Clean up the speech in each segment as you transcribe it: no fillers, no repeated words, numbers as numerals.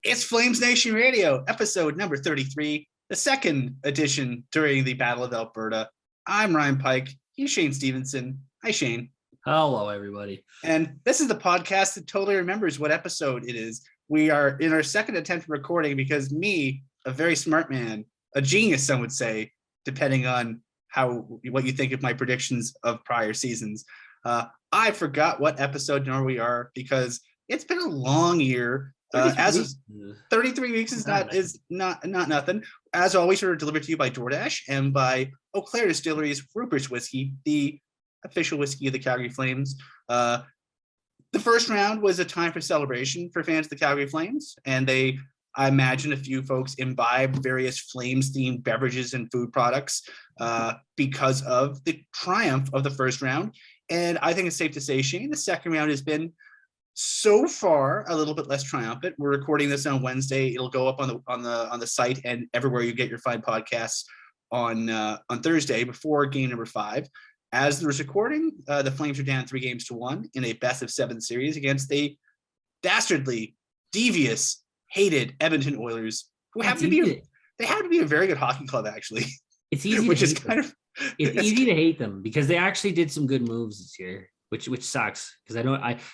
It's FlamesNation Radio, episode number 33, the second edition during the Battle of Alberta. I'm Ryan Pike. He's Shane Stevenson. Hi, Shane. Hello, everybody. And this is the podcast that totally remembers what episode it is. We are in our second attempt at recording because me, a very smart man, a genius, some would say, depending on what you think of my predictions of prior seasons. I forgot what episode number we are because it's been a long year. 33 weeks is not nothing. As always, we're delivered to you by DoorDash and by Eau Claire Distillery's Rupert's Whiskey, the official whiskey of the Calgary Flames. The first round was a time for celebration for fans of the Calgary Flames, and I imagine a few folks imbibed various Flames-themed beverages and food products because of the triumph of the first round. And I think it's safe to say, Shane, the second round has been so far a little bit less triumphant. We're recording this on Wednesday. It'll go up on the site and everywhere you get your fine podcasts on Thursday before game number 5. As there's recording, the Flames are down 3-1 in a best-of-7 series against a dastardly, devious, hated Edmonton Oilers, who happen to be a very good hockey club, actually. It's easy, it's easy to hate them because they actually did some good moves this year, which sucks because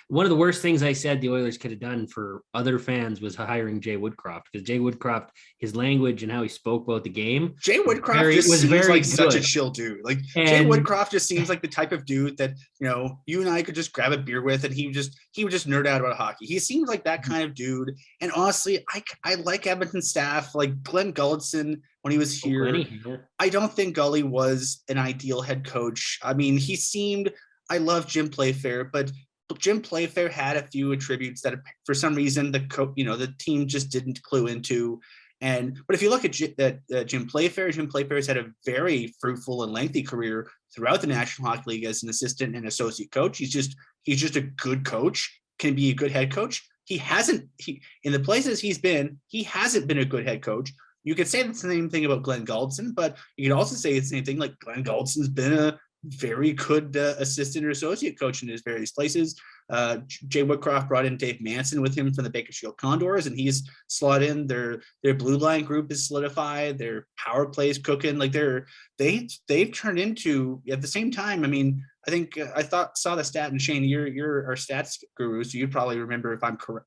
one of the worst things I said the Oilers could have done for other fans was hiring Jay Woodcroft, because Jay Woodcroft, his language and how he spoke about the game. Jay Woodcroft seems like good. Such a chill dude. Jay Woodcroft just seems like the type of dude that, you and I could just grab a beer with and he would just nerd out about hockey. He seems like that kind of dude. And honestly, I like Edmonton staff, like Glenn Gulletson when he was here. I don't think Gully was an ideal head coach. I mean, I love Jim Playfair, but Jim Playfair had a few attributes that, for some reason, the team just didn't clue into. But if you look at Jim Playfair's had a very fruitful and lengthy career throughout the National Hockey League as an assistant and associate coach. He's just a good coach, can be a good head coach. In the places he's been, he hasn't been a good head coach. You could say the same thing about Glenn Gulletson, but you could also say the same thing, like Glenn Gulledson's been a very good assistant or associate coach in his various places. Jay Woodcroft brought in Dave Manson with him from the Bakersfield Condors, and he's slotted in. Their blue line group is solidified. Their power play is cooking. Like they've turned into, at the same time. I mean, I think saw the stat, and Shane, you're our stats guru, so you'd probably remember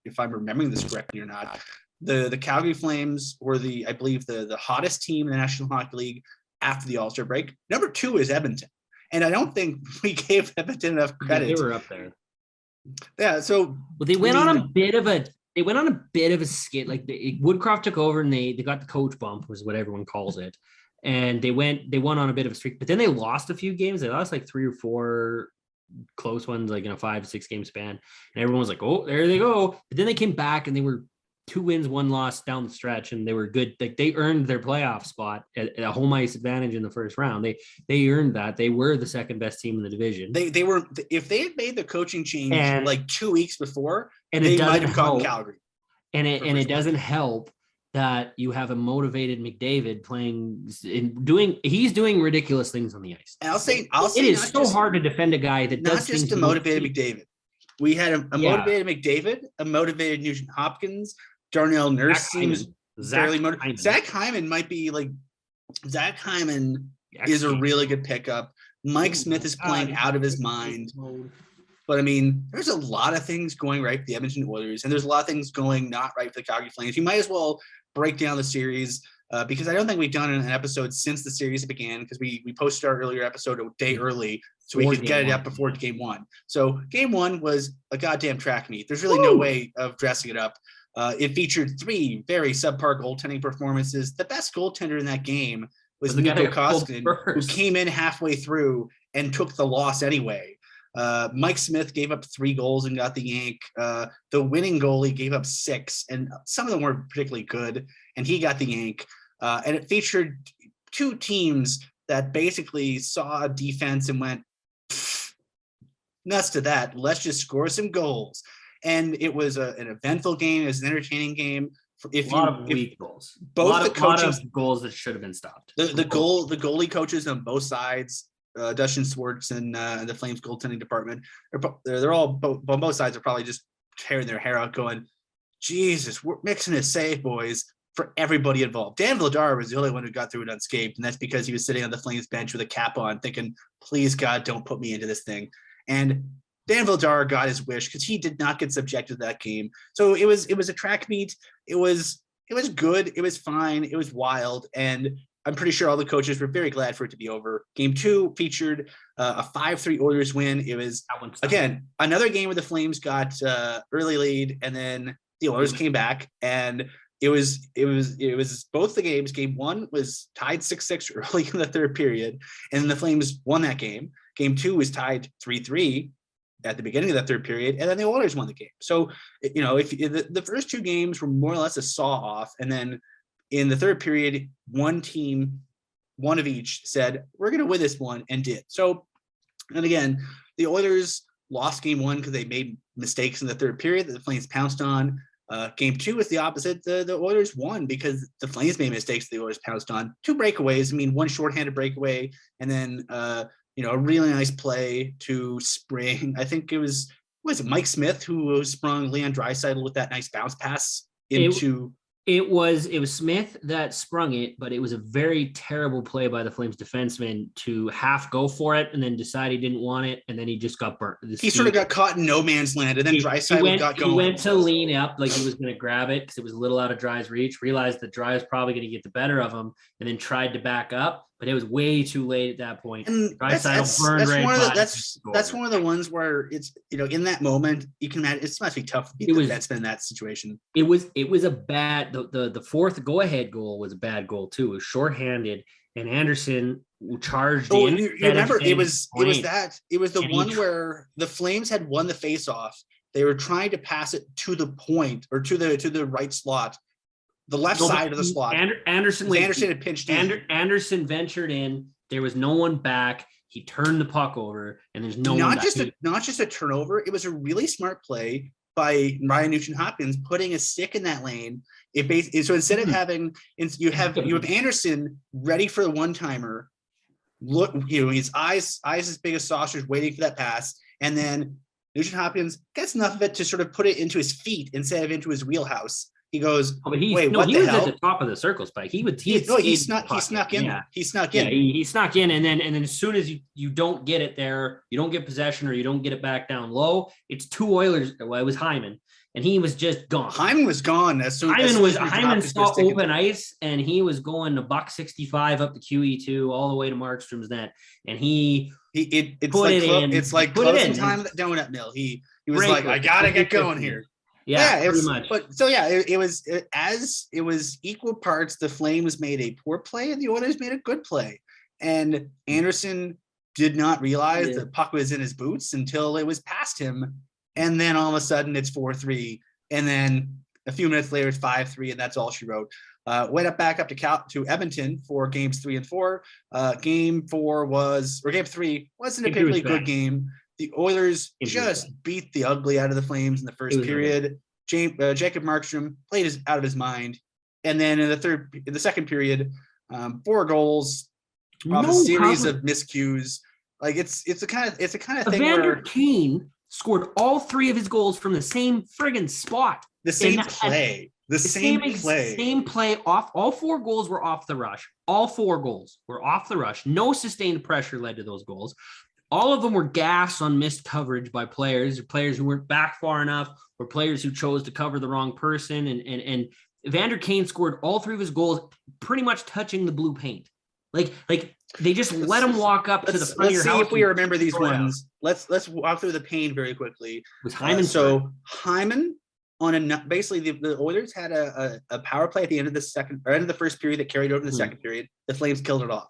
if I'm remembering this correctly or not. The Calgary Flames were I believe the hottest team in the National Hockey League after the All-Star break. Number 2 is Edmonton. And I don't think we gave Edmonton enough credit. Yeah, they were up there. Yeah, so they went on a bit of a skid. Like Woodcroft took over and they got the coach bump, was what everyone calls it. And they won on a bit of a streak, but then they lost a few games. They lost like 3 or 4 close ones, like in a 5-6 game span. And everyone was like, "Oh, there they go." But then they came back and they were 2 wins, 1 loss down the stretch, and they were good. Like they earned their playoff spot at a home ice advantage in the first round. They earned that. They were the second best team in the division. They were, if they had made the coaching change like 2 weeks before, and they might have gotten Calgary. And it doesn't help that you have a motivated McDavid he's doing ridiculous things on the ice. And I'll say it is so hard to defend a guy that does not just a motivated McDavid. We had a motivated McDavid, a motivated Nugent Hopkins. Darnell Nurse seems fairly motivated. Zach Hyman might be like Zach Hyman is a really good pickup. Mike Smith is playing out of his mind. But I mean, there's a lot of things going right for the Edmonton Oilers, and there's a lot of things going not right for the Calgary Flames. You might as well break down the series because I don't think we've done an episode since the series began, because we posted our earlier episode a day early so we could get it up before game 1. So game 1 was a goddamn track meet. There's really no way of dressing it up. It featured 3 very subpar goaltending performances. The best goaltender in that game was Mikko Koskinen, who came in halfway through and took the loss anyway. Mike Smith gave up 3 goals and got the yank. The winning goalie gave up 6, and some of them weren't particularly good, and he got the yank. And it featured 2 teams that basically saw a defense and went, nuts to that. Let's just score some goals. And it was an eventful game. It was an entertaining game. A lot of weak goals. Both the coaches, lot of goals that should have been stopped. The goalie coaches on both sides, Dustin Swartz and the Flames goaltending department, they're all on both sides are probably just tearing their hair out, going, Jesus, we're mixing a save, boys, for everybody involved. Dan Vladar was the only one who got through it unscathed, and that's because he was sitting on the Flames bench with a cap on, thinking, please, God, don't put me into this thing. And Dan Vladar got his wish because he did not get subjected to that game. So it was a track meet. It was good. It was fine. It was wild. And I'm pretty sure all the coaches were very glad for it to be over. Game 2 featured a 5-3 Oilers win. It was, again, another game where the Flames got early lead, and then the Oilers came back, and it was both the games. Game 1 was tied 6-6 early in the third period, and then the Flames won that game. Game 2 was tied 3-3 at the beginning of that third period, and then the Oilers won the game. So, if the first 2 games were more or less a saw off, and then in the third period, one team, one of each, said, we're going to win this one, and did. So, and again, the Oilers lost game 1 because they made mistakes in the third period that the Flames pounced on. Game 2 was the opposite. The Oilers won because the Flames made mistakes the Oilers pounced on. 2 breakaways. I mean, one shorthanded breakaway, and then a really nice play to spring. I think it was Mike Smith who sprung Leon Draisaitl with that nice bounce pass into. It was Smith that sprung it, but it was a very terrible play by the Flames defenseman to half go for it and then decide he didn't want it, and then he just got burnt. He sort of got caught in no man's land, and then Draisaitl got going. He went to lean up like he was going to grab it because it was a little out of Dry's reach, realized that Dry was probably going to get the better of him, and then tried to back up, but it was way too late at that point. And that's one of the ones where it's, in that moment, you can imagine it must be tough to be the defenseman in that situation. It was a bad, the fourth go-ahead goal was a bad goal too. It was shorthanded, and Anderson charged in. You remember, it was the one where the Flames had won the face-off. They were trying to pass it to the point, or to the right slot. The left side of the slot. Anderson had pinched in. Anderson ventured in. There was no one back. He turned the puck over, and there's no one back. Not just a turnover. It was a really smart play by Ryan Nugent-Hopkins putting a stick in that lane. So instead of having, you have Anderson ready for the one-timer. Look, his eyes as big as saucers, waiting for that pass, and then Nugent-Hopkins gets enough of it to sort of put it into his feet instead of into his wheelhouse. He goes, he was at the top of the circle spike. He snuck in. Yeah. He snuck in. Yeah, he snuck in, and then as soon as you don't get it there, you don't get possession, or you don't get it back down low, it's 2 Oilers. Well, it was Hyman, and he was just gone. Hyman was gone as soon Hyman saw open ice, and he was going to $1.65 up the QE2 all the way to Markstrom's net, and it's like closing time at the donut mill. He was like, I gotta get going here. Yeah, pretty much. But so it was equal parts. The Flames made a poor play, and the Oilers made a good play. And Anderson did not realize the puck was in his boots until it was past him, and then all of a sudden it's 4-3, and then a few minutes later it's 5-3, and that's all she wrote. Went back up to Edmonton for games 3 and 4. Game 3 wasn't a particularly good game. The Oilers just beat the ugly out of the Flames in the first period. Jacob Markstrom played out of his mind, and then in the second period, 4 goals off a series of miscues. Like it's the kind of thing Evander where Kane scored all 3 of his goals from the same friggin' spot. The same play. Same play off. All 4 goals were off the rush. All 4 goals were off the rush. No sustained pressure led to those goals. All of them were gas on missed coverage by players who weren't back far enough, or players who chose to cover the wrong person. And Evander Kane scored all 3 of his goals pretty much touching the blue paint. Like they just let him walk up to the front of your house. Let's see if we remember these ones. Let's walk through the pain very quickly. It was Hyman. Hyman basically the Oilers had a power play at the end of the first period that carried over to the second period. The Flames killed it off.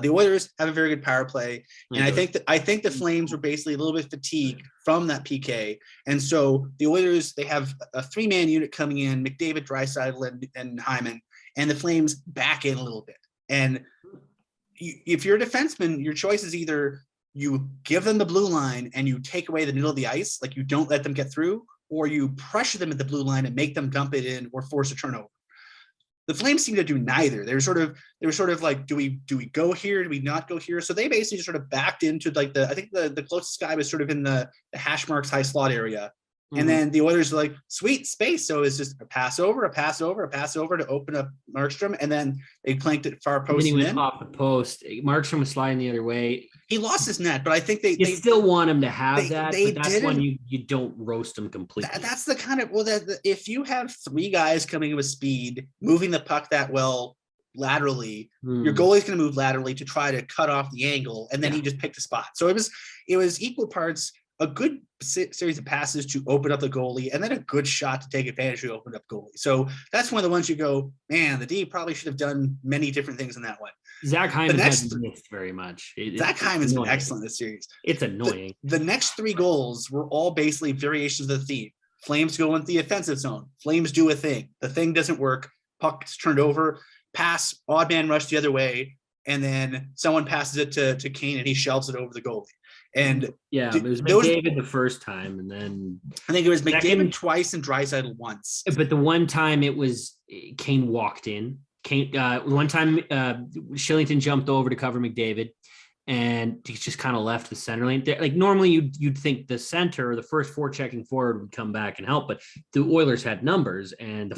The Oilers have a very good power play, and I think the Flames were basically a little bit fatigued from that PK, and so the Oilers, they have a 3-man unit coming in: McDavid, Draisaitl, and Hyman, and the Flames back in a little bit. And if you're a defenseman, your choice is either you give them the blue line and you take away the middle of the ice, like you don't let them get through, or you pressure them at the blue line and make them dump it in or force a turnover. The Flames seem to do neither. They were sort of like, do we go here? Do we not go here? So they basically sort of backed into like I think the closest guy was sort of in the hash marks high slot area, And then the Oilers are like, sweet space. So it's just a pass over to open up Markstrom. And then they planked it far post. And then he went off the post. Markstrom was sliding the other way. He lost his net, but I think they still want him to have that. But that's when you don't roast him completely. That's the kind of, if you have three guys coming with speed, moving the puck that well laterally, your goalie's going to move laterally to try to cut off the angle. And then he just picked a spot. So it was equal parts a good series of passes to open up the goalie, and then a good shot to take advantage of the opened up goalie. So that's one of the ones you go, man, the D probably should have done many different things in that one. Zach Hyman hasn't missed very much. Zach Hyman's been excellent this series. It's annoying. The next three goals were all basically variations of the theme. Flames go into the offensive zone. Flames do a thing. The thing doesn't work. Puck's turned over. Pass, odd man rush the other way, and then someone passes it to Kane, and he shelves it over the goalie. And it was McDavid the first time, and then I think it was McDavid twice and Draisaitl once. But the one time it was Kane walked in. One time Shillington jumped over to cover McDavid, and he just kind of left the center lane. Like normally you'd think the center or the first forechecking forward would come back and help, but the Oilers had numbers, and the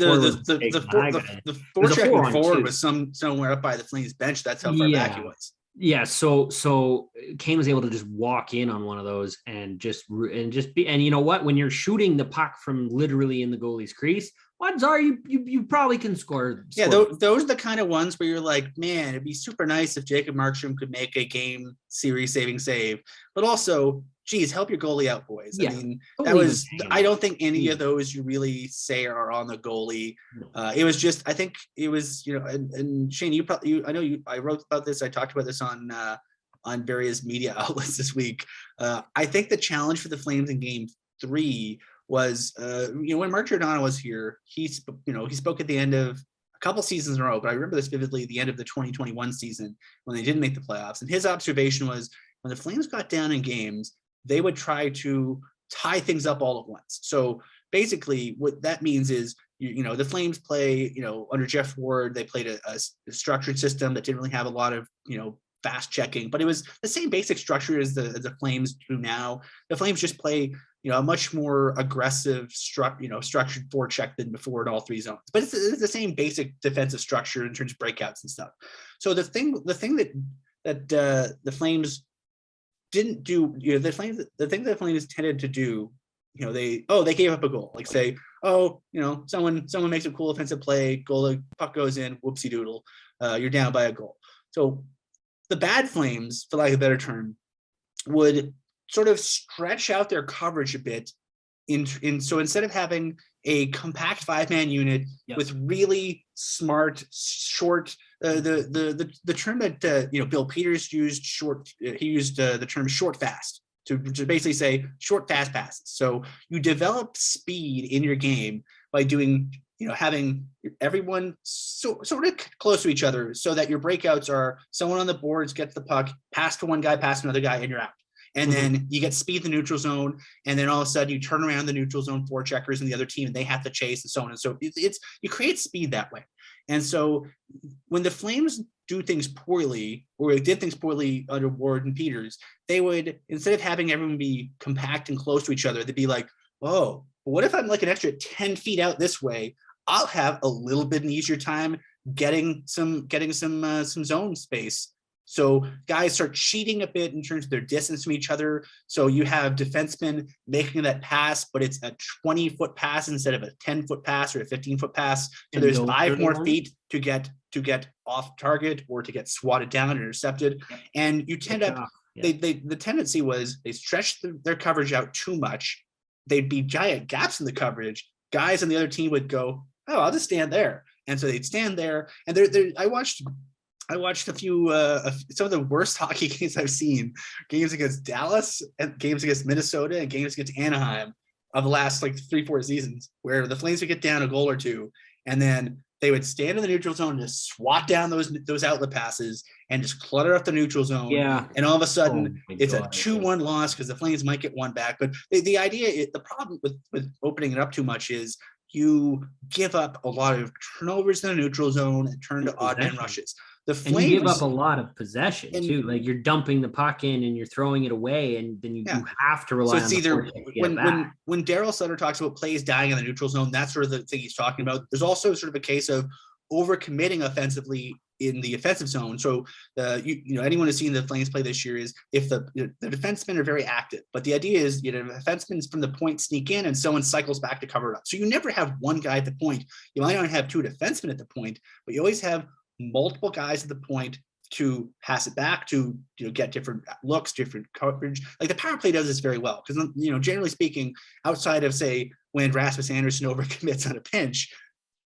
forechecking forward was somewhere up by the Flames bench. That's how far back he was. Yeah, so Kane was able to just walk in on one of those and you know what? When you're shooting the puck from literally in the goalie's crease, odds are you probably can score. Yeah, those are the kind of ones where you're like, man, it'd be super nice if Jacob Markstrom could make a game series saving save, but also, geez, help your goalie out, boys. Yeah. I mean, I don't think any of those you really say are on the goalie. It was just, I think it was, and Shane, I wrote about this. I talked about this on various media outlets this week. I think the challenge for the Flames in game 3 was, when Mark Giordano was here, he spoke at the end of a couple seasons in a row, but I remember this vividly, the end of the 2021 season when they didn't make the playoffs. And his observation was when the Flames got down in games, they would try to tie things up all at once. So basically what that means is, the Flames play, under Jeff Ward, they played a structured system that didn't really have a lot of, fast checking, but it was the same basic structure as the Flames do now. The Flames just play, a much more aggressive structured forecheck than before in all three zones, but it's the same basic defensive structure in terms of breakouts and stuff. So the thing that the Flames didn't do, the thing that the Flames tended to do, they gave up a goal. Like say, someone makes a cool offensive play, puck goes in, whoopsie doodle, you're down by a goal. So the bad Flames, for lack of a better term, would sort of stretch out their coverage a bit. So instead of having a compact 5-man unit with really smart, short, the term that Bill Peters used, he used the term short fast to basically say short fast passes. So you develop speed in your game by doing, having everyone sort of close to each other so that your breakouts are someone on the boards gets the puck, pass to one guy, pass to another guy, and you're out. And then you get speed in the neutral zone, and then all of a sudden you turn around the neutral zone forecheckers and the other team, and they have to chase and so on and so. You create speed that way. And so when the Flames do things poorly, or did things poorly under Ward and Peters, they would, instead of having everyone be compact and close to each other, they'd be like, oh, what if I'm like an extra 10 feet out this way? I'll have a little bit an easier time getting some zone space. So guys start cheating a bit in terms of their distance from each other. So you have defensemen making that pass, but it's a 20-foot pass instead of a 10-foot pass or a 15-foot pass. So there's 5 more feet to get off target or to get swatted down and intercepted. And you tend up, the tendency was they stretched their coverage out too much. They'd be giant gaps in the coverage. Guys on the other team would go, oh, I'll just stand there. And so they'd stand there. And I watched a few, some of the worst hockey games I've seen, games against Dallas and games against Minnesota and games against Anaheim of the last like 3-4 seasons, where the Flames would get down a goal or two, and then they would stand in the neutral zone and just swat down those outlet passes and just clutter up the neutral zone. Yeah. And all of a sudden it's a 2-1 loss because the Flames might get one back. But the idea, the problem with opening it up too much is you give up a lot of turnovers in the neutral zone and turn to odd man rushes. The Flames, and you give up a lot of possession too. Like you're dumping the puck in and you're throwing it away, and then you have to rely on the either when Daryl Sutter talks about plays dying in the neutral zone, that's sort of the thing he's talking about. There's also sort of a case of overcommitting offensively in the offensive zone. So anyone who's seen the Flames play this year is if the defensemen are very active, but the idea is defensemen from the point sneak in and someone cycles back to cover it up. So you never have one guy at the point. You might not have two defensemen at the point, but you always have multiple guys at the point to pass it back to get different looks, different coverage. Like the power play does this very well because generally speaking, outside of say when Rasmus Anderson overcommits on a pinch,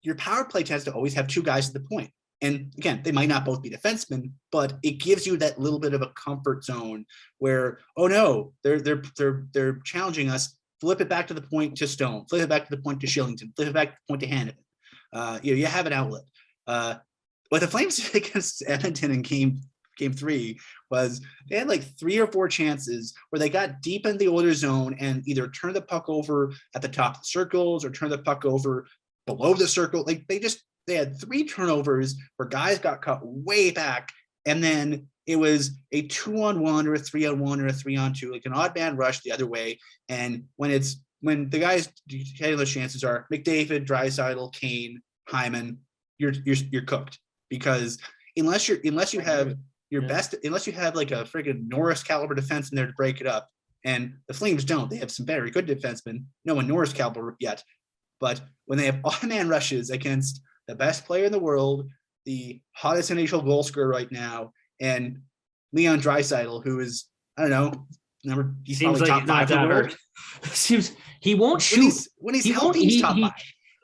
your power play tends to always have two guys at the point. And again, they might not both be defensemen, but it gives you that little bit of a comfort zone where, oh no, they're challenging us. Flip it back to the point to Stone. Flip it back to the point to Shillington. Flip it back to the point to Hanneman. You have an outlet. What the Flames did against Edmonton in game 3 was they had like 3 or 4 chances where they got deep in the Oilers zone and either turned the puck over at the top of the circles or turned the puck over below the circle. Like they had 3 turnovers where guys got cut way back, and then it was a 2-on-1 or a 3-on-1 or a 3-on-2, like an odd man rush the other way. And when the guys getting those chances are McDavid, Draisaitl, Kane, Hyman, you're cooked. Because unless you have your best, unless you have like a friggin' Norris caliber defense in there to break it up, and the Flames don't, they have some very good defensemen, no one Norris caliber yet, but when they have odd man rushes against the best player in the world, the hottest NHL goal scorer right now, and Leon Draisaitl, who is, I don't know, he's probably top 5 in the world. Seems he won't shoot when he's healthy. He's top 5.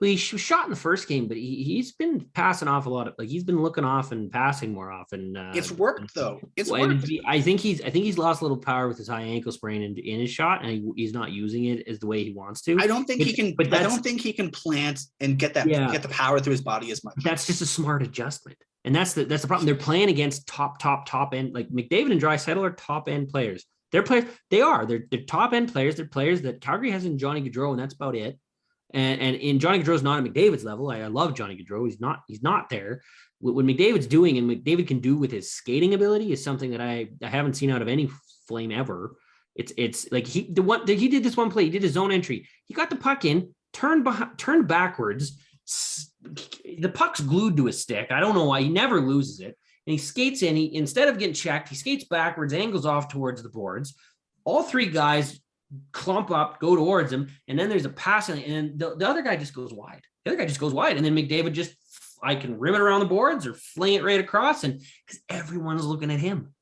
He was shot in the first game, but he's been passing off a lot of, like he's been looking off and passing more often. It's worked though. Worked. I think he's lost a little power with his high ankle sprain in his shot, and he's not using it as the way he wants to. I don't think he can. But I don't think he can plant and get the power through his body as much. That's just a smart adjustment, and that's the problem. They're playing against top end, like McDavid and Draisaitl are top end players. They're players. They're top end players. They're players that Calgary has in Johnny Gaudreau, and that's about it. And in Johnny Gaudreau's not at McDavid's level. I love Johnny Gaudreau. He's not there. What McDavid's doing and McDavid can do with his skating ability is something that I haven't seen out of any Flame ever. It's like he did this one play. He did his zone entry. He got the puck in, turned backwards. The puck's glued to his stick. I don't know why. He never loses it. And he skates in. Instead of getting checked, he skates backwards, angles off towards the boards. All 3 guys clump up, go towards him, and then there's a pass, and the other guy just goes wide. And then McDavid I can rim it around the boards or fling it right across, and because everyone's looking at him.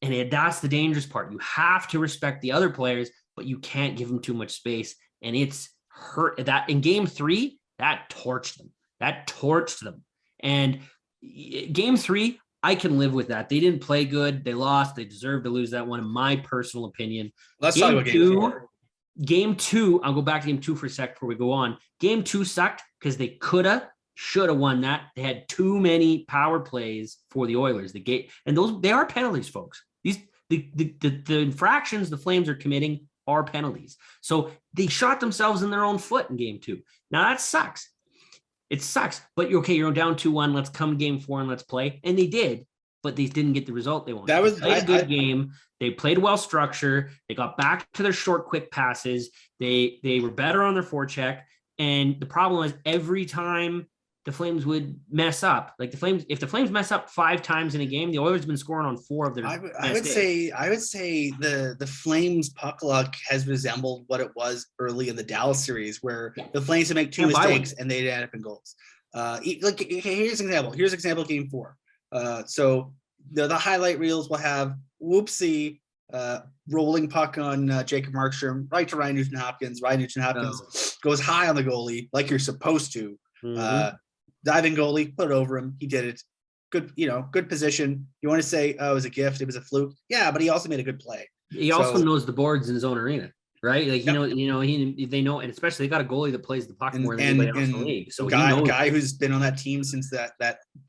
And that's the dangerous part. You have to respect the other players, but you can't give them too much space. And it's hurt that in game 3, that torched them. And game 3, I can live with that. They didn't play good. They lost. They deserved to lose that one, in my personal opinion. Let's talk about game 4. Game 2, I'll go back to game 2 for a sec before we go on. Game 2 sucked because they should have won that. They had too many power plays for the Oilers. And they are penalties, folks. The infractions the Flames are committing are penalties. So they shot themselves in their own foot in game 2. Now that sucks. It sucks, but you're down 2-1. Let's come game 4 and let's play. And they did, but they didn't get the result they wanted. That was a good game. They played well structure. They got back to their short, quick passes. They were better on their forecheck. And the problem is every time the Flames would mess up, if the Flames mess up 5 times in a game, the Oilers have been scoring on 4 of their. I would say the Flames puck luck has resembled what it was early in the Dallas series, where the Flames would make 2 mistakes and they'd end up in goals. Here's an example. Here's an example of game 4. So the highlight reels will have whoopsie rolling puck on Jacob Markstrom right to Ryan Nugent-Hopkins. Ryan Nugent-Hopkins goes high on the goalie like you're supposed to. Mm-hmm. Diving goalie, put it over him. He did it. Good position. You want to say, oh, it was a gift, it was a fluke. Yeah, but he also made a good play. He also knows the boards in his own arena, right? Like, they know, and especially they got a goalie that plays the puck more than anybody else in the league. So guy who's been on that team since that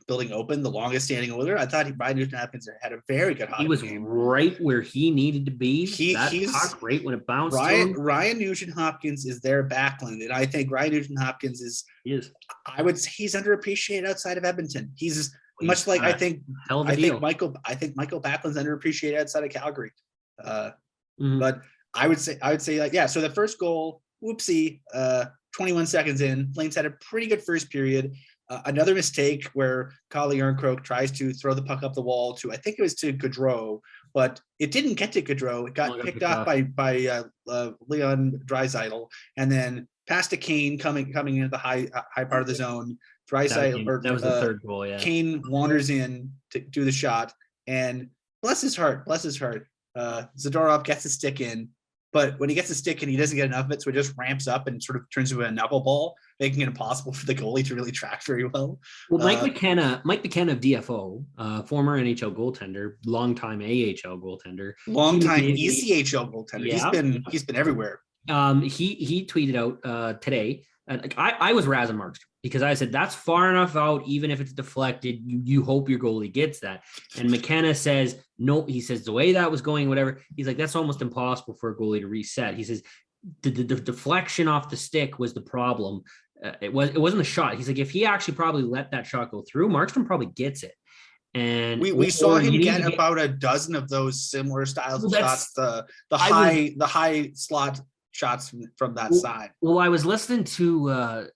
building open, the longest standing Oiler. I thought Ryan Nugent-Hopkins had a very good hockey game. He was game. right where he needed to be. He's puck right when it bounced. Ryan Nugent-Hopkins is their backline, and I think Ryan Nugent-Hopkins is. I would say he's underappreciated outside of Edmonton. He's much like I think Michael Backlund's underappreciated outside of Calgary. But I would say like, yeah. So the first goal, whoopsie, 21 seconds in, Flames had a pretty good first period. Another mistake where Calle Jarnkrok tries to throw the puck up the wall to, I think it was to Gaudreau, but it didn't get to Gaudreau. It got picked up by Leon Draisaitl, and then passed to Kane coming into the high part of the zone. Draisaitl, that was the third goal. Yeah, Kane wanders in to do the shot, and bless his heart, Zadorov gets the stick in. But when he gets a stick and he doesn't get enough of it, so it just ramps up and sort of turns into a knuckleball, making it impossible for the goalie to really track very well. Well, Mike McKenna of DFO, former NHL goaltender, longtime AHL goaltender, longtime ECHL goaltender. Yeah. He's been everywhere. He tweeted out today. I was razzing Markstrom because I said that's far enough out, even if it's deflected, you hope your goalie gets that. And McKenna says, nope. He says the way that was going, whatever. He's like, that's almost impossible for a goalie to reset. He says the deflection off the stick was the problem. It wasn't the shot. He's like, if he actually probably let that shot go through, Markstrom probably gets it. And we saw him get about a dozen of those similar styles of shots. The high slot shots from that side. Well, I was listening to a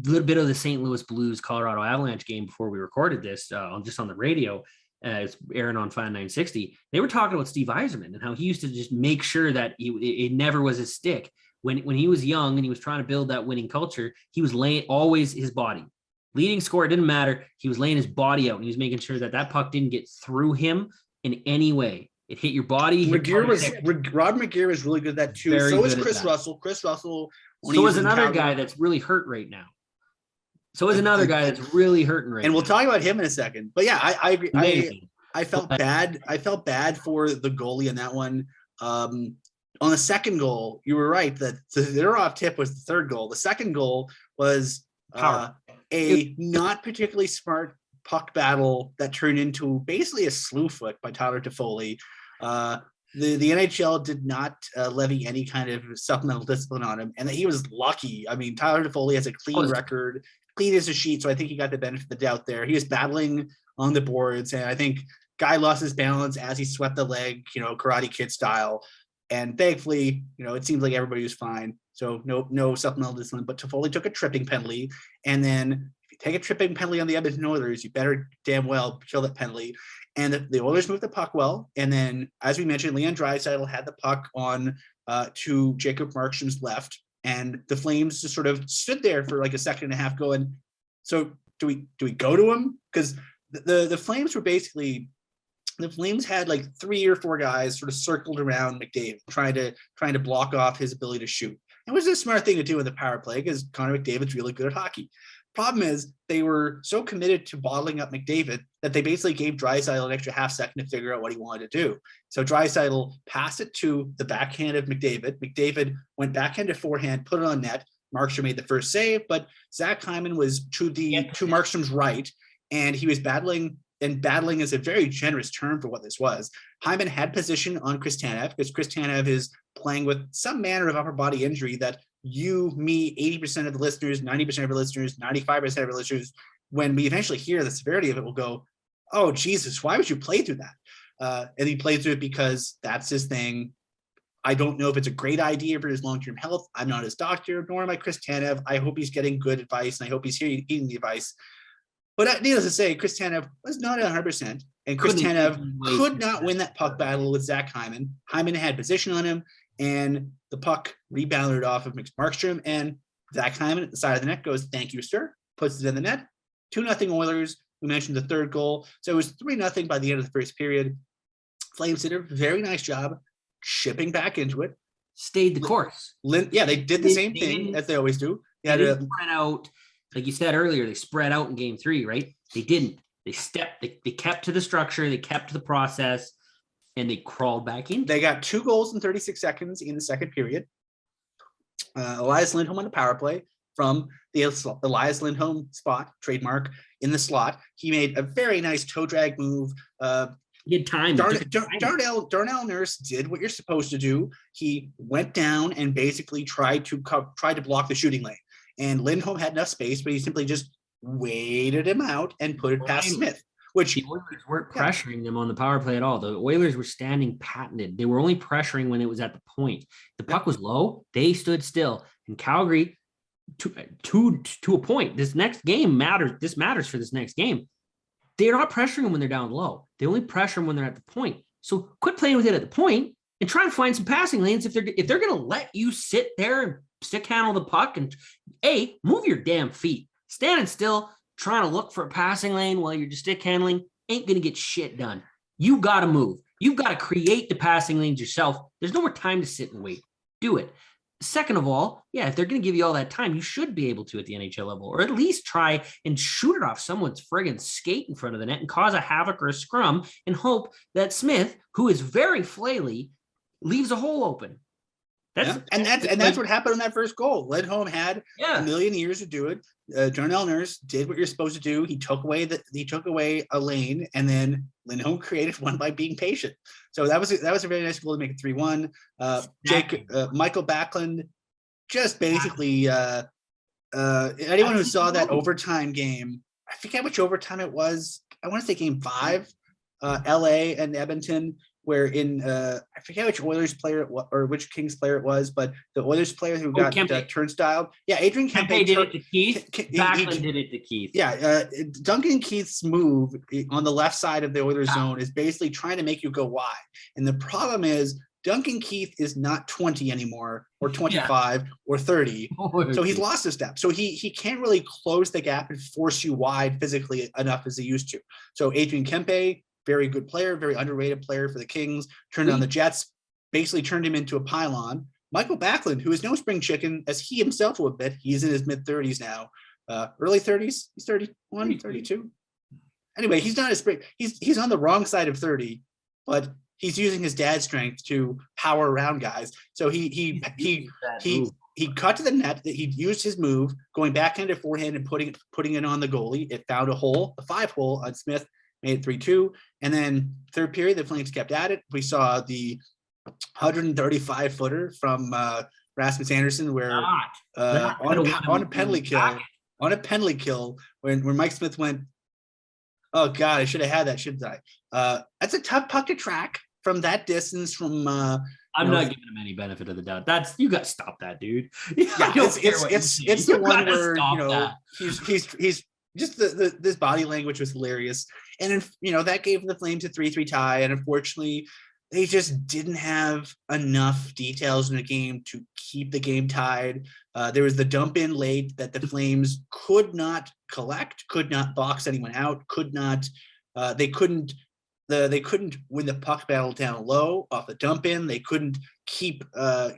little bit of the St. Louis Blues Colorado Avalanche game before we recorded this, just on the radio. It's airing on Fan 960. They were talking about Steve Yzerman and how he used to just make sure that it never was his stick. When he was young and he was trying to build that winning culture, he was laying always his body. Leading score, it didn't matter. He was laying his body out and he was making sure that puck didn't get through him in any way. It hit your body. Rod McGear was really good at that too. So is Chris Russell. Chris Russell. So is another guy that's really hurt right now. And we'll talk about him in a second. But yeah, I agree. I felt bad. I felt bad for the goalie in that one. On the second goal, you were right that the Zadorov tip was the third goal. The second goal was a not particularly smart puck battle that turned into basically a slew foot by Tyler Toffoli. The NHL did not levy any kind of supplemental discipline on him, and that he was lucky. I mean, Tyler Toffoli has a clean record, clean as a sheet, so I think he got the benefit of the doubt there. He was battling on the boards, and I think guy lost his balance as he swept the leg, Karate Kid style. And thankfully, it seems like everybody was fine. So no supplemental discipline, but Toffoli took a tripping penalty. And then if you take a tripping penalty on the Edmonton Oilers, you better damn well kill that penalty. And the Oilers moved the puck well. And then, as we mentioned, Leon Draisaitl had the puck on to Jacob Markstrom's left. And the Flames just sort of stood there for like a second and a half going, so do we go to him? Because the Flames were basically... The Flames had like 3 or 4 guys sort of circled around McDavid, trying to block off his ability to shoot. It was a smart thing to do in the power play because Connor McDavid's really good at hockey. Problem is, they were so committed to bottling up McDavid that they basically gave Draisaitl an extra half second to figure out what he wanted to do. So Draisaitl passed it to the backhand of McDavid. McDavid went backhand to forehand, put it on net. Markstrom made the first save, but Zach Hyman was to Markstrom's right, and he was battling. And battling is a very generous term for what this was. Hyman had position on Chris Tanev because Chris Tanev is playing with some manner of upper body injury that you, me, 80% of the listeners, 90% of our listeners, 95% of our listeners, when we eventually hear the severity of it, will go, oh, Jesus, why would you play through that? And he played through it because that's his thing. I don't know if it's a great idea for his long-term health. I'm not his doctor, nor am I Chris Tanev. I hope he's getting good advice, and I hope he's eating the advice. But needless to say, Chris Tanev was not 100%, and Chris Tanev could not win that puck battle with Zach Hyman. Hyman had position on him, and the puck rebounded off of Markstrom, and Zach Hyman at the side of the net goes, "Thank you, sir," puts it in the net. 2-0 Oilers. We mentioned the third goal. So it was 3-0 by the end of the first period. Flames did a very nice job shipping back into it. Stayed the course. They did the same thing as they always do. They didn't spread out. Like you said earlier, they spread out in game 3, right? They didn't. They kept to the structure, they kept to the process, and they crawled back in. They got 2 goals in 36 seconds in the second period. Elias Lindholm on the power play, from the Elias Lindholm spot, trademark, in the slot. He made a very nice toe drag move. Good time. Darnell Nurse did what you're supposed to do. He went down and basically tried to block the shooting lane. And Lindholm had enough space, but he simply just waited him out and put it past Smith. Which the Oilers weren't pressuring them on the power play at all. The Oilers were standing patented. They were only pressuring when it was at the point. The puck was low. They stood still. And Calgary, to a point, this next game matters. This matters for this next game. They're not pressuring them when they're down low. They only pressure them when they're at the point. So quit playing with it at the point and try to find some passing lanes. If they're going to let you sit there and stick handle the puck and move your damn feet. Standing still, trying to look for a passing lane while you're just stick handling ain't going to get shit done. You got to move. You've got to create the passing lanes yourself. There's no more time to sit and wait. Do it. Second of all, if they're going to give you all that time, you should be able to at the NHL level, or at least try and shoot it off someone's friggin' skate in front of the net and cause a havoc or a scrum and hope that Smith, who is very flaily, leaves a hole open. That's what happened in that first goal. Lindholm had a million years to do it. Darnell Nurse did what you're supposed to do. He took away a lane, and then Lindholm created one by being patient. So that was a very nice goal to make it 3-1. Michael Backlund just basically anyone who saw that overtime game, I forget which overtime it was. I want to say game 5, LA and Edmonton, where in I forget which Oilers player or which Kings player it was, but the Oilers player who got turnstile. Yeah, Adrian Kempe did it to Keith. Backlund did it to Keith. Yeah, Duncan Keith's move on the left side of the Oilers zone is basically trying to make you go wide. And the problem is Duncan Keith is not 20 anymore, or 25 or 30. So he's lost a step. So he can't really close the gap and force you wide physically enough as he used to. So Adrian Kempe, very good player, very underrated player for the Kings, turned on the Jets, basically turned him into a pylon. Michael Backlund, who is no spring chicken, as he himself will admit, he's in his mid-30s now, early 30s, he's 31, 32. Anyway, he's not a spring, he's on the wrong side of 30, but he's using his dad's strength to power around guys. So he cut to the net, he used his move, going backhand to forehand and putting it on the goalie. It found a hole, a 5-hole on Smith, made it 3-2. And then third period, the Flames kept at it. We saw the 135-footer from Rasmus Anderson, where on a penalty kill, when Mike Smith went, oh God, I should have had that, shouldn't I? That's a tough puck to track from that distance. I'm not giving him any benefit of the doubt. You got to stop that, dude. It's the one where he's just this body language was hilarious. And that gave the Flames a 3-3 tie. And unfortunately, they just didn't have enough details in the game to keep the game tied. There was the dump in late that the Flames could not collect, could not box anyone out, they couldn't win the puck battle down low off the dump in. They couldn't keep Kyle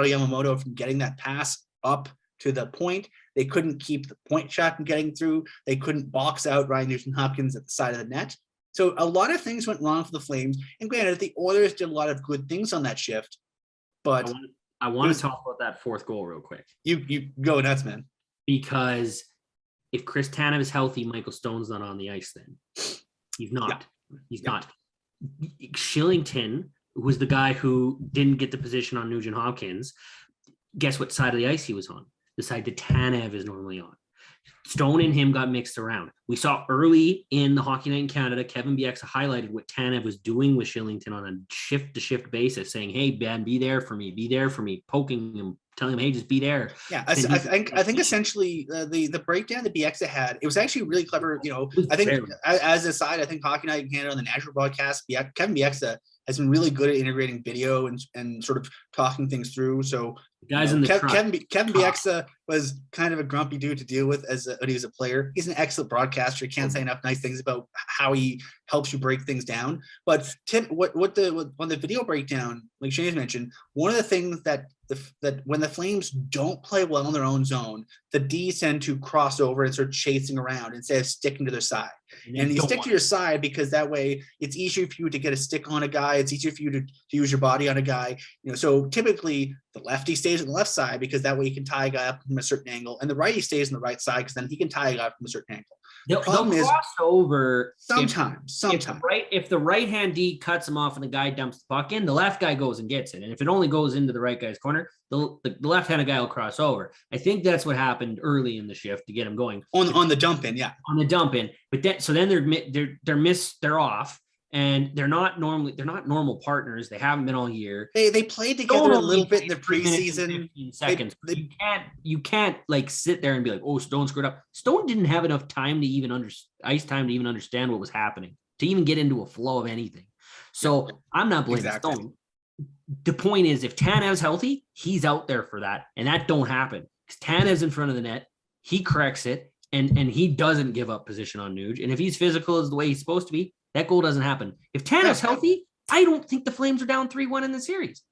Yamamoto from getting that pass up to the point. They couldn't keep the point shot from getting through. They couldn't box out Ryan Nugent-Hopkins at the side of the net. So a lot of things went wrong for the Flames. And granted, the Oilers did a lot of good things on that shift. But I want to talk about that fourth goal real quick. You go nuts, man. Because if Chris Tanev is healthy, Michael Stone's not on the ice then. He's not. Yeah. He's not. Shillington, who was the guy who didn't get the position on Nugent-Hopkins, guess what side of the ice he was on? The side that Tanev is normally on. Stone and him got mixed around. We saw early in the Hockey Night in Canada, Kevin Bieksa highlighted what Tanev was doing with Shillington on a shift-to-shift basis, saying, hey, Ben, be there for me, poking him, telling him, hey, just be there. Yeah, I think essentially the breakdown that Bieksa had, it was actually really clever. I think as a side, I think Hockey Night in Canada on the national broadcast, Kevin Bieksa has been really good at integrating video and sort of talking things through. So Kevin Bieksa was kind of a grumpy dude to deal with when he was a player. He's an excellent broadcaster. He can't say enough nice things about how he helps you break things down. But Tim, on the video breakdown, like Shane's mentioned, one of the things that when the Flames don't play well in their own zone, the Ds tend to cross over and start chasing around instead of sticking to their side. And you stick to your side because that way it's easier for you to get a stick on a guy. It's easier for you to use your body on a guy. So typically the lefty stays stays on the left side because that way he can tie a guy up from a certain angle, and the righty stays on the right side because then he can tie a guy up from a certain angle. They'll cross over sometimes. If the right hand D cuts him off and the guy dumps the puck in, the left guy goes and gets it. And if it only goes into the right guy's corner, the left-handed guy will cross over. I think that's what happened early in the shift to get him going on the dump in. Yeah, on the dump in. But then they're off. And they're not normal partners. They haven't been all year. They played together a little bit in the preseason. 15 seconds. You can't like sit there and be like, oh, Stone screwed up. Stone didn't have enough time to even understand what was happening, to even get into a flow of anything. So I'm not blaming Stone. The point is, if Tanev's healthy, he's out there for that, and that don't happen because Tanev's in front of the net. He corrects it, and he doesn't give up position on Nuge. And if he's physical as the way he's supposed to be, that goal doesn't happen. If Tanev's healthy, I don't think the Flames are down 3-1 in the series.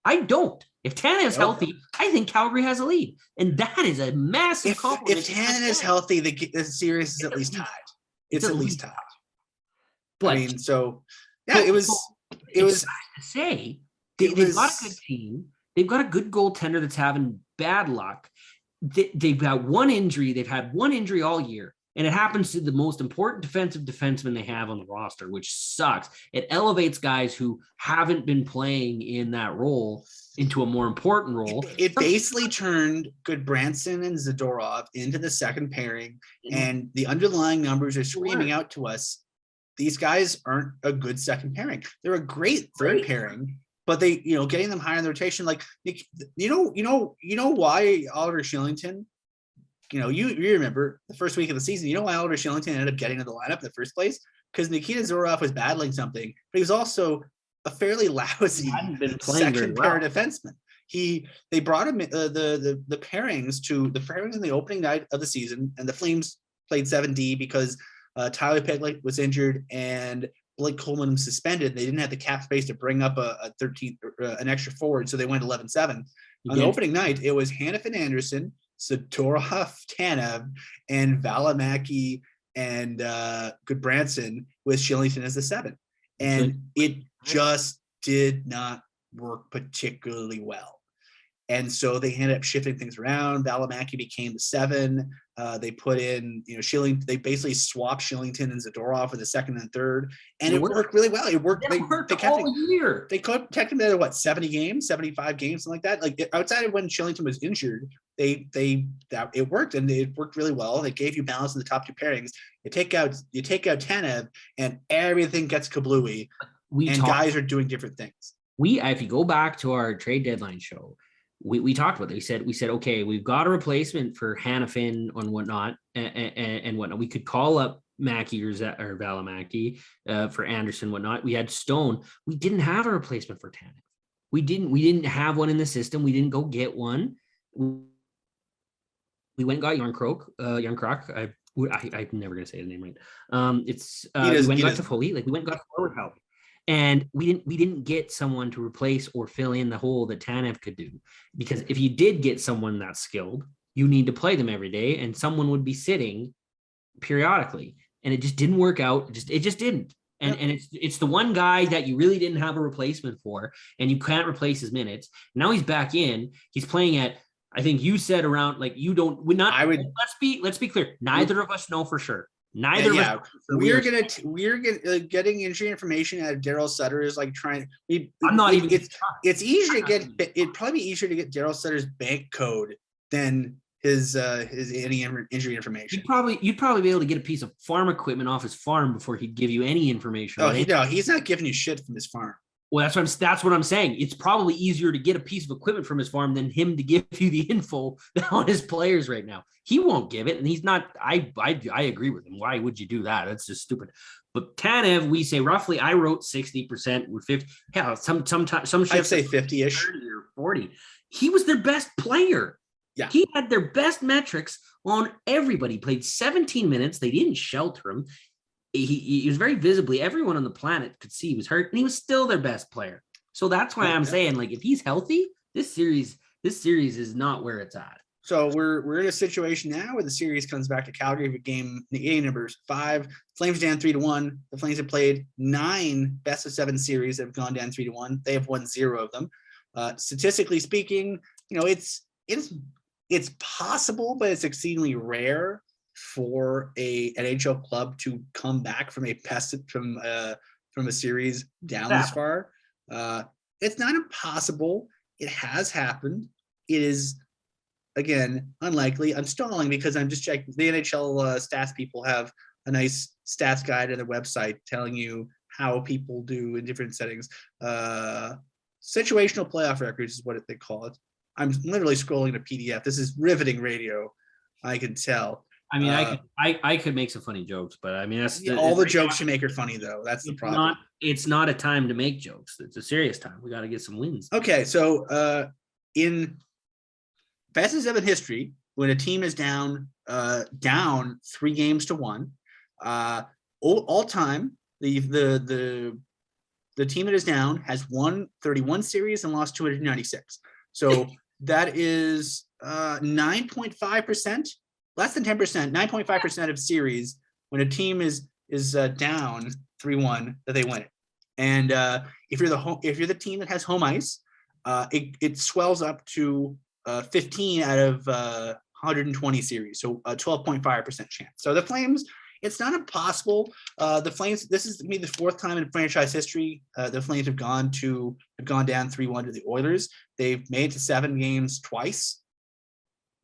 I don't. If Tanev's healthy, I think Calgary has a lead. And that is a massive compliment. If Tanev's healthy, the series is at least tied. It's at least tied. But, it was to say they've got a good team. They've got a good goaltender that's having bad luck. They've got one injury. They've had one injury all year. And it happens to the most important defensive defenseman they have on the roster, which sucks. It elevates guys who haven't been playing in that role into a more important role. It basically turned Goodbranson and Zadorov into the second pairing, and the underlying numbers are screaming out to us. These guys aren't a good second pairing. They're a great third pairing, but they, getting them higher in the rotation, like you know why Oliver Shillington. You remember the first week of the season, why Oliver Shillington ended up getting to the lineup in the first place? Because Nikita Zadorov was battling something, but he was also a fairly lousy second pair defenseman. They brought him the pairings in the opening night of the season, and the Flames played 7D because Tyler Peglick was injured and Blake Coleman was suspended. They didn't have the cap space to bring up a 13th an extra forward, so they went 11-7. On the opening night, it was Hanifin Anderson, Zadorov, Tanev, and Valimaki and Goodbranson with Shillington as the 7. And it just did not work particularly well. And so they ended up shifting things around. Valimaki became the 7. They put in, Shillington. They basically swapped Shillington and Zadorov for the second and third, and it worked really well. It worked. They kept all year. They kept him there 70 games, 75 games, something like that. Like outside of when Shillington was injured, it worked, and it worked really well. They gave you balance in the top two pairings. You take out Tanev, and everything gets kablooey. Guys are doing different things. If you go back to our trade deadline show, we talked about it. We said, okay, we've got a replacement for Hanifin and whatnot, and whatnot. We could call up Mackey or Valimaki for Anderson, whatnot. We had Stone. We didn't have a replacement for Tanev. We didn't have one in the system. We didn't go get one. We went and got Yarncroc. I'm never gonna say his name right. We went and got Toffoli. We went and got forward help. And we didn't get someone to replace or fill in the hole that Tanev could do, because if you did get someone that's skilled, you need to play them every day, and someone would be sitting periodically, and it just didn't work out. It just didn't. And it's the one guy that you really didn't have a replacement for, and you can't replace his minutes. Now he's back in. He's playing at, I think you said around let's be clear. Neither of us know for sure. We're getting injury information out of Daryl Sutter is like trying. It's easier to get. It'd probably be easier to get Daryl Sutter's bank code than his any injury information. You'd probably be able to get a piece of farm equipment off his farm before he'd give you any information. Oh, he's not giving you shit from his farm. Well, that's what I'm saying. It's probably easier to get a piece of equipment from his farm than him to give you the info on his players right now. He won't give it, and he's not. I agree with him. Why would you do that? That's just stupid. But Tanev, we say roughly. I wrote 60% with 50. Yeah, some shifts I'd say 50-ish, 30 or 40. He was their best player. Yeah, he had their best metrics on everybody. He played 17 minutes. They didn't shelter him. He was very visibly, everyone on the planet could see he was hurt, and he was still their best player. So that's why I'm saying, if he's healthy, this series is not where it's at. So we're in a situation now where the series comes back to Calgary with game numbers 5. Flames down 3-1. The Flames have played 9 best of 7 series that have gone down 3-1. They have won 0 of them. Statistically speaking, it's possible, but it's exceedingly rare for a NHL club to come back from a series down this far. It's not impossible. It has happened. It is, again, unlikely. I'm stalling because I'm just checking. The NHL stats people have a nice stats guide on their website telling you how people do in different settings. Situational playoff records is what they call it. I'm literally scrolling a PDF. This is riveting radio. I can tell. I mean, I could make some funny jokes, but I mean, that's all the jokes you make are funny though. That's the problem. It's not a time to make jokes. It's a serious time. We got to get some wins. Okay, so in fastest ever history, when a team is down 3-1, all time the team that is down has won 31 series and lost 296. So that is 9.5%. Less than 10%, 9.5% of series when a team is down 3-1 that they win it. And if you're the team that has home ice, it swells up to 15 out of 120 series, so a 12.5% chance. So the Flames, it's not impossible. The Flames, this is maybe the fourth time in franchise history the Flames have gone down 3-1 to the Oilers. They've made it to 7 games twice.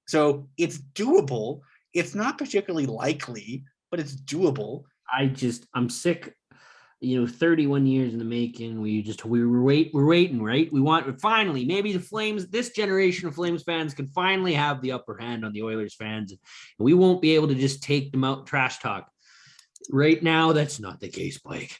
So it's doable. It's not particularly likely, but it's doable. I'm sick. 31 years in the making. We're waiting, right? We want finally, maybe the Flames, this generation of Flames fans can finally have the upper hand on the Oilers fans. And we won't be able to just take them out trash talk. Right now, that's not the case, Blake.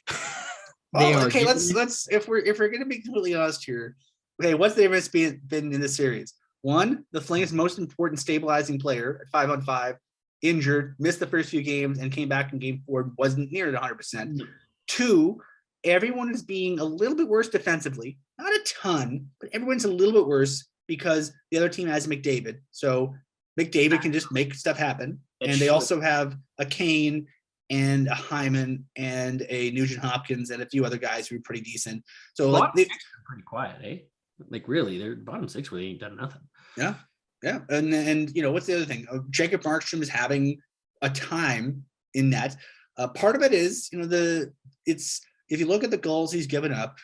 Okay, let's if we're going to be completely honest here. Okay, what's the difference been in this series? One, the Flames' most important stabilizing player at 5-on-5, injured, missed the first few games, and came back in game 4, wasn't near at 100%. Two, everyone is being a little bit worse defensively. Not a ton, but everyone's a little bit worse because the other team has McDavid. So McDavid can just make stuff happen. And they also have a Kane and a Hyman and a Nugent Hopkins and a few other guys who are pretty decent. So they're pretty quiet, eh? Like really, they're bottom 6 where they ain't done nothing. Yeah. And what's the other thing? Jacob Markstrom is having a time in that. Part of it is, if you look at the goals he's given up,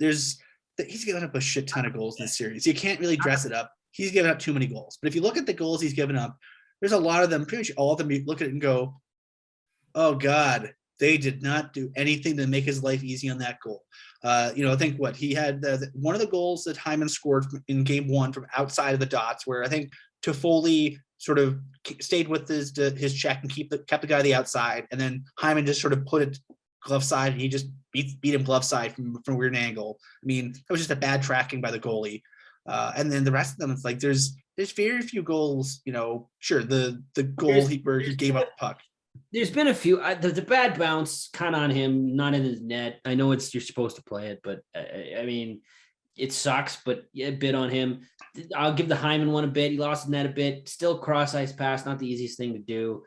he's given up a shit ton of goals in this series. You can't really dress it up. He's given up too many goals. But if you look at the goals he's given up, there's a lot of them, pretty much all of them, you look at it and go, oh God, they did not do anything to make his life easy on that goal. I think he had one of the goals that Hyman scored in game 1 from outside of the dots, where I think Toffoli sort of stayed with his check and kept the guy on the outside, and then Hyman just sort of put it glove side, and he just beat him glove side from a weird angle. I mean, it was just a bad tracking by the goalie. And then the rest of them, it's like there's very few goals. Sure, the goal where he gave up the puck. There's been a few. The bad bounce kind of on him, not in his net. I know you're supposed to play it, but I mean, it sucks. But a bit on him. I'll give the Hyman one a bit. He lost his net a bit. Still cross ice pass, not the easiest thing to do.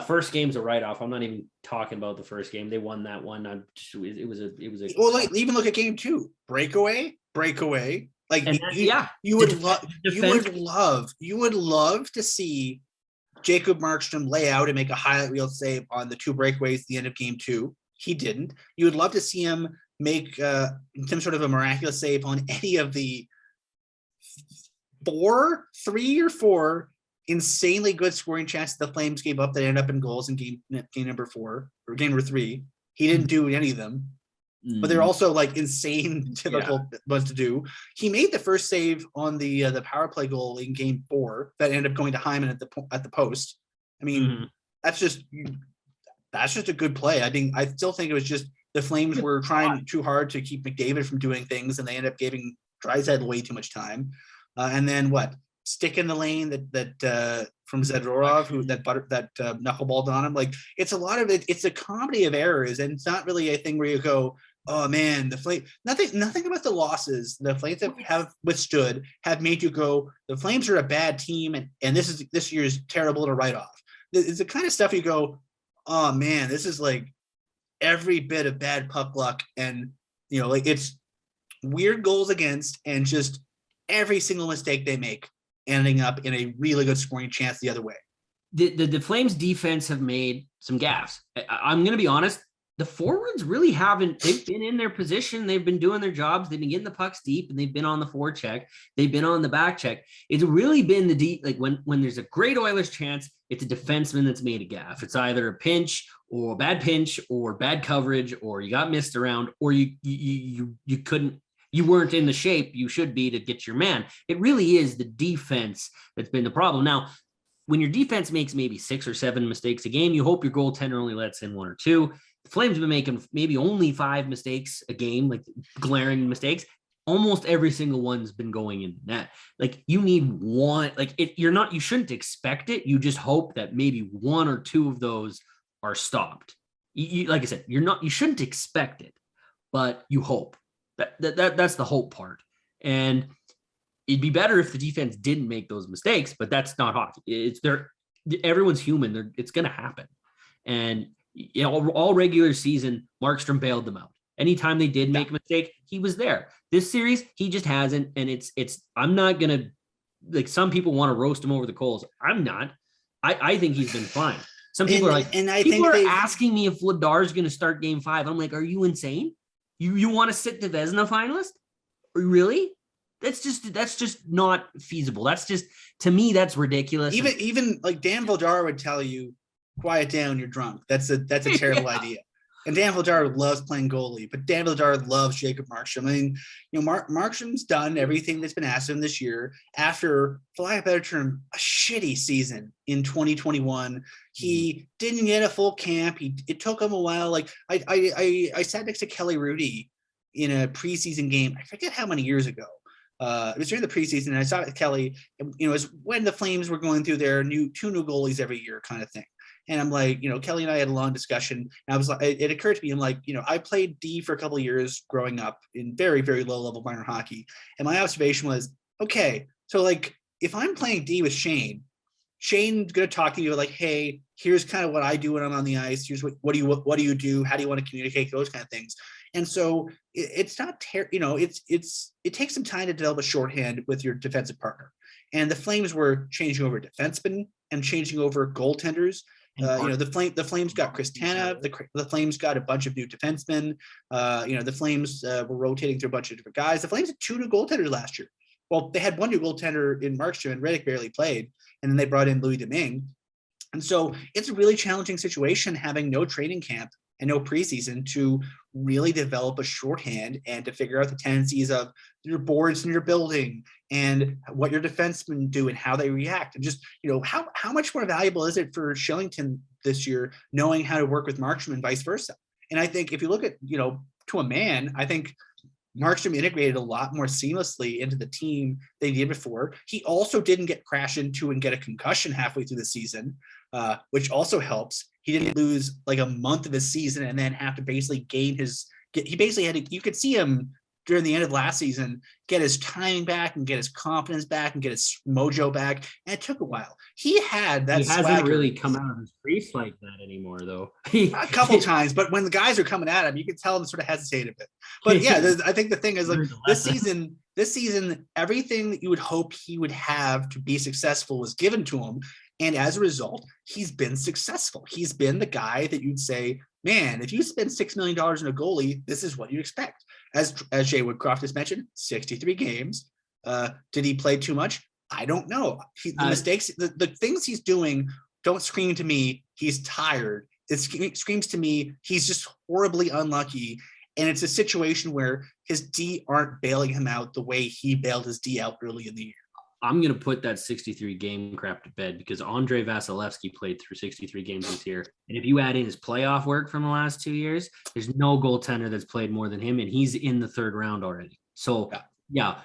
First game's a write-off. I'm not even talking about the first game. They won that one. It was a. Well, even look at game 2. Breakaway. Like you would love to see Jacob Markstrom lay out and make a highlight reel save on the 2 breakaways at the end of game 2. He didn't. You would love to see him make some sort of a miraculous save on any of the 3 or 4 insanely good scoring chances the Flames gave up that ended up in goals in game number 4 or game number 3. He didn't do any of them. But they're also like insane, typical ones to do. He made the first save on the power play goal in game 4 that ended up going to Hyman at the post. I mean, that's just a good play. I still think it was just the Flames were trying too hard to keep McDavid from doing things, and they ended up giving Draisaitl way too much time. And then stick in the lane that from Zadorov, who that knuckleballed on him. Like, it's a lot of it. It's a comedy of errors, and it's not really a thing where you go, oh man, the Flames. Nothing about the losses the Flames have withstood have made you go, the Flames are a bad team, and this year's terrible to write off. It's the kind of stuff you go, oh man, this is like every bit of bad puck luck, and it's weird goals against and just every single mistake they make ending up in a really good scoring chance the other way. The Flames defense have made some gaffes. I'm going to be honest. The forwards really haven't. They've been in their position. They've been doing their jobs. They've been getting the pucks deep, and they've been on the forecheck. They've been on the back check. It's really been the deep. Like when there's a great Oilers chance, it's a defenseman that's made a gaff. It's either a pinch or a bad pinch or bad coverage, or you got missed around, or you couldn't. You weren't in the shape you should be to get your man. It really is the defense that's been the problem. Now, when your defense makes maybe 6 or 7 mistakes a game, you hope your goaltender only lets in 1 or 2. The Flames have been making maybe only 5 mistakes a game, like glaring mistakes. Almost every single one's been going in the net. Like you need one, you shouldn't expect it. You just hope that maybe 1 or 2 of those are stopped. Like I said, you shouldn't expect it, but you hope. That's the hope part. And it'd be better if the defense didn't make those mistakes, but that's not hockey. Everyone's human. It's going to happen. And all regular season, Markstrom bailed them out. Anytime they did make a mistake, he was there. This series, he just hasn't. And I'm not going to, like, some people want to roast him over the coals. I'm not. I think he's been fine. Some people are like, people are asking me if Vladar's going to start game 5. I'm like, are you insane? You want to sit the Vezina finalist? Really? That's just not feasible. That's just, to me, that's ridiculous. Even like Dan Vladar would tell you, quiet down, you're drunk. That's a terrible idea. And Dan Vladar loves playing goalie, but Dan Vladar loves Jacob Markstrom. I mean, Markstrom's done everything that's been asked of him this year. After, for lack of a better term, a shitty season in 2021, he didn't get a full camp. It took him a while. Like I sat next to Kelly Rudy in a preseason game. I forget how many years ago. It was during the preseason, and I saw Kelly. It was when the Flames were going through their 2 new goalies every year kind of thing. And I'm like, Kelly and I had a long discussion. And I was like, it occurred to me, I'm like, I played D for a couple of years growing up in very, very low level minor hockey. And my observation was, okay, so like if I'm playing D with Shane's going to talk to you like, hey, here's kind of what I do when I'm on the ice. Here's what do you do? How do you want to communicate? Those kind of things. And so it's not, it takes some time to develop a shorthand with your defensive partner. And the Flames were changing over defensemen and changing over goaltenders. The Flames got Chris Tanev. The Flames got a bunch of new defensemen. The Flames were rotating through a bunch of different guys. The Flames had 2 new goaltenders last year. Well, they had 1 new goaltender in Markstrom, and Reddick barely played, and then they brought in Louis Domingue. And so it's a really challenging situation having no training camp and no preseason to really develop a shorthand and to figure out the tendencies of your boards in your building and what your defensemen do and how they react. And just, how much more valuable is it for Shillington this year, knowing how to work with Markstrom and vice versa? And I think if you look at, to a man, I think Markstrom integrated a lot more seamlessly into the team than he did before. He also didn't get crashed into and get a concussion halfway through the season, which also helps. He didn't lose like a month of his season and then have to basically he basically had to, you could see him during the end of last season, get his timing back and get his confidence back and get his mojo back. And it took a while. He had that. He hasn't really come out of his crease like that anymore, though. A couple times, but when the guys are coming at him, you can tell him sort of hesitate a bit. But yeah, I think the thing is like this season, everything that you would hope he would have to be successful was given to him. And as a result, he's been successful. He's been the guy that you'd say, man, if you spend $6 million in a goalie, this is what you expect. As Jay Woodcroft has mentioned, 63 games. Did he play too much? I don't know. The mistakes, the things he's doing don't scream to me he's tired. It screams to me he's just horribly unlucky. And it's a situation where his D aren't bailing him out the way he bailed his D out early in the year. I'm going to put that 63 game crap to bed because Andrei Vasilevsky played through 63 games this year. And if you add in his playoff work from the last 2 years, there's no goaltender that's played more than him. And he's in the 3rd round already. So yeah,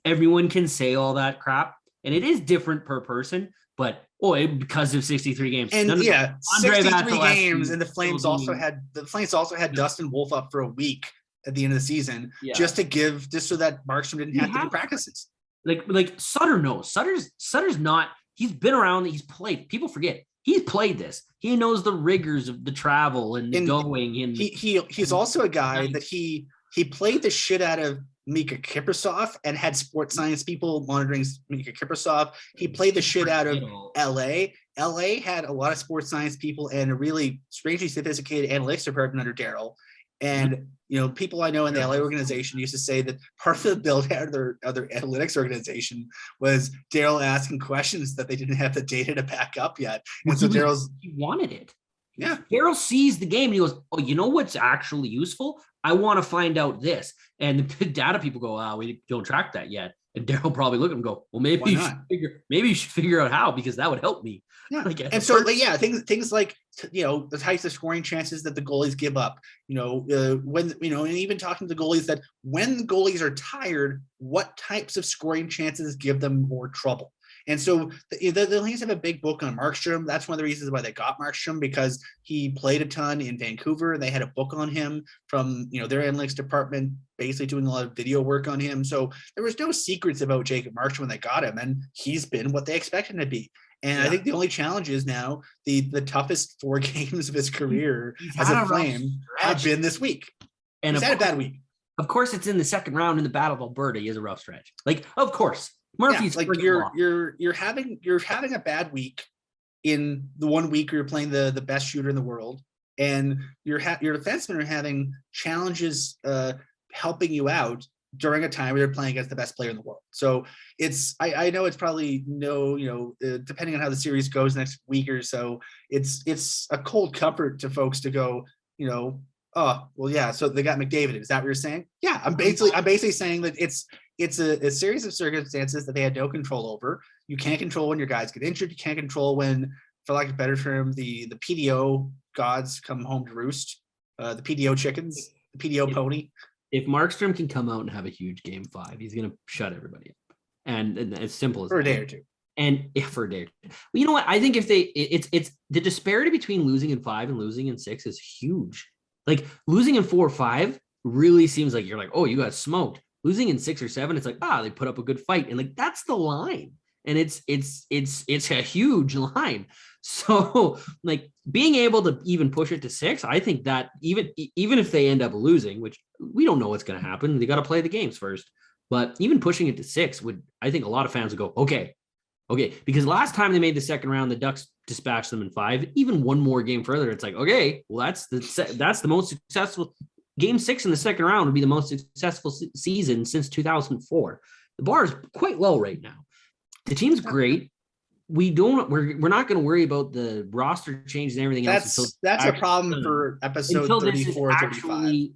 everyone can say all that crap and it is different per person, but because of 63 games. And 63 games. And the Flames also had Dustin Wolf up for a week at the end of the season just so that Markstrom didn't have to do practices. Like Sutter knows. Sutter's not, he's been around, he's played. People forget. He's played this. He knows the rigors of the travel and the going. And he's also a guy that he played the shit out of Mika Kiprasov and had sports science people monitoring Mika Kiprasov. He played the shit out of LA. LA had a lot of sports science people and a really strangely sophisticated analytics department under Daryl. And, people I know in the LA organization used to say that part of the build out of their analytics organization was Daryl asking questions that they didn't have the data to back up yet. And so he wanted it. Yeah. Daryl sees the game and he goes, oh, you know what's actually useful? I want to find out this. And the data people go, we don't track that yet. And Daryl probably look at him and go, well, maybe you should figure out how, because that would help me. Yeah. And so, things like, the types of scoring chances that the goalies give up, and even talking to the goalies that when the goalies are tired, what types of scoring chances give them more trouble. And so the Leafs have a big book on Markstrom. That's one of the reasons why they got Markstrom, because he played a ton in Vancouver and they had a book on him from, their analytics department, basically doing a lot of video work on him. So there was no secrets about Jacob Markstrom when they got him, and he's been what they expected him to be. And I think the only challenge is now the toughest 4 games of his career as a Flame have been this week. And he's had a bad week. Of course, it's in the second round in the Battle of Alberta. He has a rough stretch. Of course. Murphy's you're having a bad week in the 1 week where you're playing the best shooter in the world, and your defensemen are having challenges helping you out during a time where you're playing against the best player in the world. So I know it's probably depending on how the series goes next week or so, it's a cold comfort to folks to go, oh well, yeah. So they got McDavid. Is that what you're saying? Yeah, I'm basically saying that it's a series of circumstances that they had no control over. You can't control when your guys get injured. You can't control when, for lack of a better term, the PDO gods come home to roost. The PDO chickens, the PDO pony. If Markstrom can come out and have a huge game 5, he's going to shut everybody up. And as simple as for a day or two. And for a day. Well, you know what? I think if it's the disparity between losing in 5 and losing in 6 is huge. Like losing in 4 or 5 really seems like you're like, oh, you got smoked. Losing in 6 or 7, it's like, they put up a good fight. And like, that's the line. And it's a huge line. So like being able to even push it to 6, I think that even if they end up losing, which we don't know what's going to happen, they got to play the games first, but even pushing it to 6 I think a lot of fans would go, okay. Because last time they made the second round, the Ducks dispatched them in 5, even one more game further. It's like, okay, well, that's the most successful game 6 in the second round would be the most successful season since 2004. The bar is quite low right now. The team's great. We're not going to worry about the roster changes and everything else. That's a problem for episode 34, 35.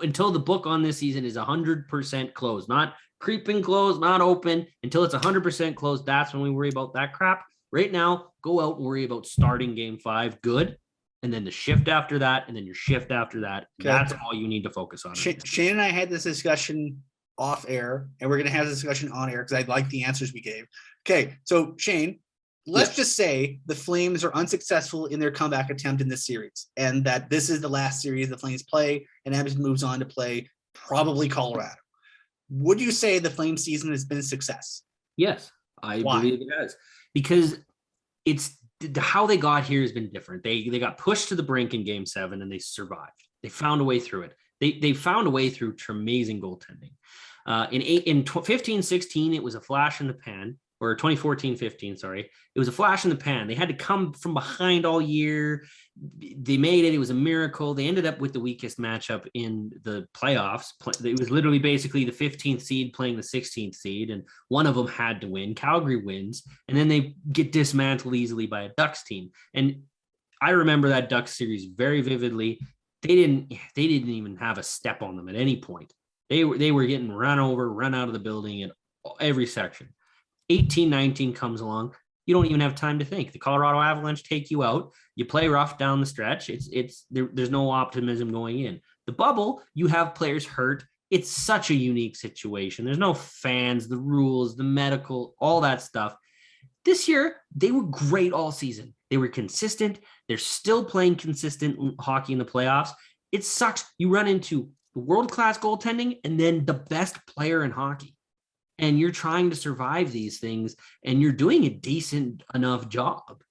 Until the book on this season is 100% closed, not creeping closed, not open, until it's 100% closed. That's when we worry about that crap. Right now, go out and worry about starting game 5 good, and then the shift after that, and then your shift after that. Okay. That's all you need to focus on. Shane and I had this discussion off air, and we're going to have this discussion on air because I like the answers we gave. Okay, so Shane, let's just say the Flames are unsuccessful in their comeback attempt in this series, and that this is the last series the Flames play, and Edmonton moves on to play probably Colorado. Would you say the Flames season has been a success? Yes, I believe it has, because it's how they got here has been different. They got pushed to the brink in Game 7, and they survived. They found a way through it. They found a way through amazing goaltending. In 15-16, it was a flash in the pan, or 2014-15, sorry. It was a flash in the pan. They had to come from behind all year. They made it. It was a miracle. They ended up with the weakest matchup in the playoffs. It was literally basically the 15th seed playing the 16th seed, and one of them had to win. Calgary wins, and then they get dismantled easily by a Ducks team. And I remember that Ducks series very vividly. They didn't even have a step on them at any point. They were getting run over, run out of the building in every section. 18-19 comes along. You don't even have time to think. The Colorado Avalanche take you out. You play rough down the stretch. There's no optimism going in. The bubble, you have players hurt. It's such a unique situation. There's no fans, the rules, the medical, all that stuff. This year, they were great all season. They were consistent. They're still playing consistent hockey in the playoffs. It sucks. You run into world-class goaltending and then the best player in hockey. And you're trying to survive these things, and you're doing a decent enough job.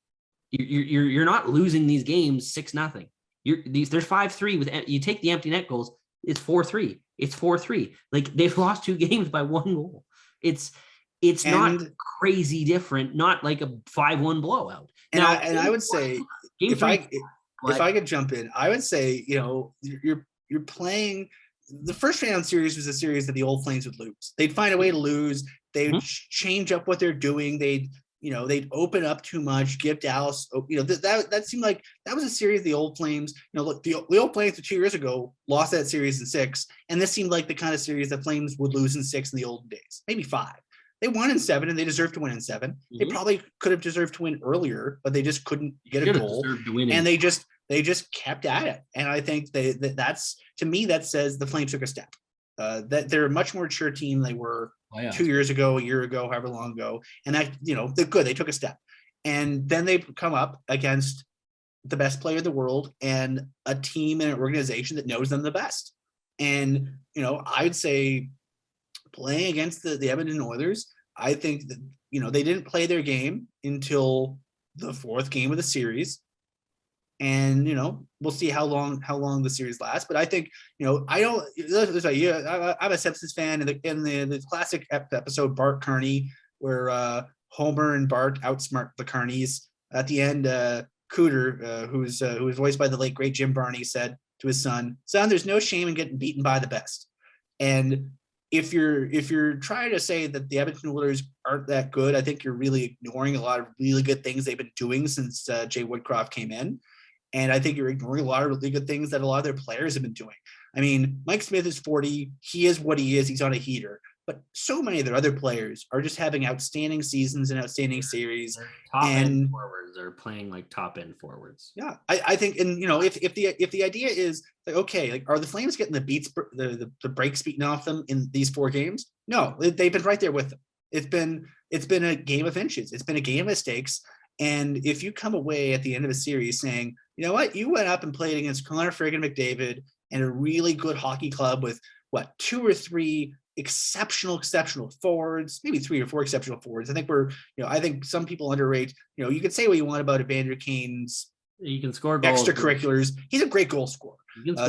You're not losing these games 6-0. There's 5-3 with you take the empty net goals. It's 4-3. It's 4-3. Like they've lost 2 games by 1 goal. It's not crazy different, not like a 5-1 blowout. And I would say if I could jump in, I would say, you're playing the first round series was a series that the old Flames would lose. They'd find a way to lose. They would change up what they're doing. They'd open up too much, give Dallas, that seemed like that was a series the old Flames, look, the old Flames 2 years ago lost that series in 6. And this seemed like the kind of series that Flames would lose in 6 in the olden days, maybe 5. They won in 7 and they deserved to win in 7. They probably could have deserved to win earlier, but they just couldn't get a goal. And they just kept at it. And I think that's, to me, that says the Flames took a step. That they're a much more mature team than they were 2 years ago, a year ago, however long ago. And that, they're good. They took a step. And then they come up against the best player in the world and a team and an organization that knows them the best. And, I'd say playing against the Edmonton Oilers, I think that, they didn't play their game until the 4th game of the series. And, we'll see how long the series lasts. But I think, I'm a Simpsons fan. In the classic episode, Bart Kearney, where Homer and Bart outsmart the Kearneys. At the end, Cooter, who was voiced by the late, great Jim Varney, said to his son, there's no shame in getting beaten by the best. And if you're trying to say that the Edmonton Oilers aren't that good, I think you're really ignoring a lot of really good things they've been doing since Jay Woodcroft came in. And I think you're ignoring a lot of really good things that a lot of their players have been doing. I mean, Mike Smith is 40. He is what he is. He's on a heater. But so many of their other players are just having outstanding seasons and outstanding series. Top end forwards are playing like top end forwards. Yeah, I think, and if the idea is like, okay, like, are the Flames getting the beats, the breaks beaten off them in these 4 games? No, they've been right there with them. It's been a game of inches. It's been a game of mistakes. And if you come away at the end of a series saying, you know what, you went up and played against Connor Friggin McDavid and a really good hockey club with 2 or 3 exceptional forwards, maybe 3 or 4 exceptional forwards. I think I think some people underrate, you can say what you want about Evander Kane's you can score goals, extracurriculars. He's a great goal scorer.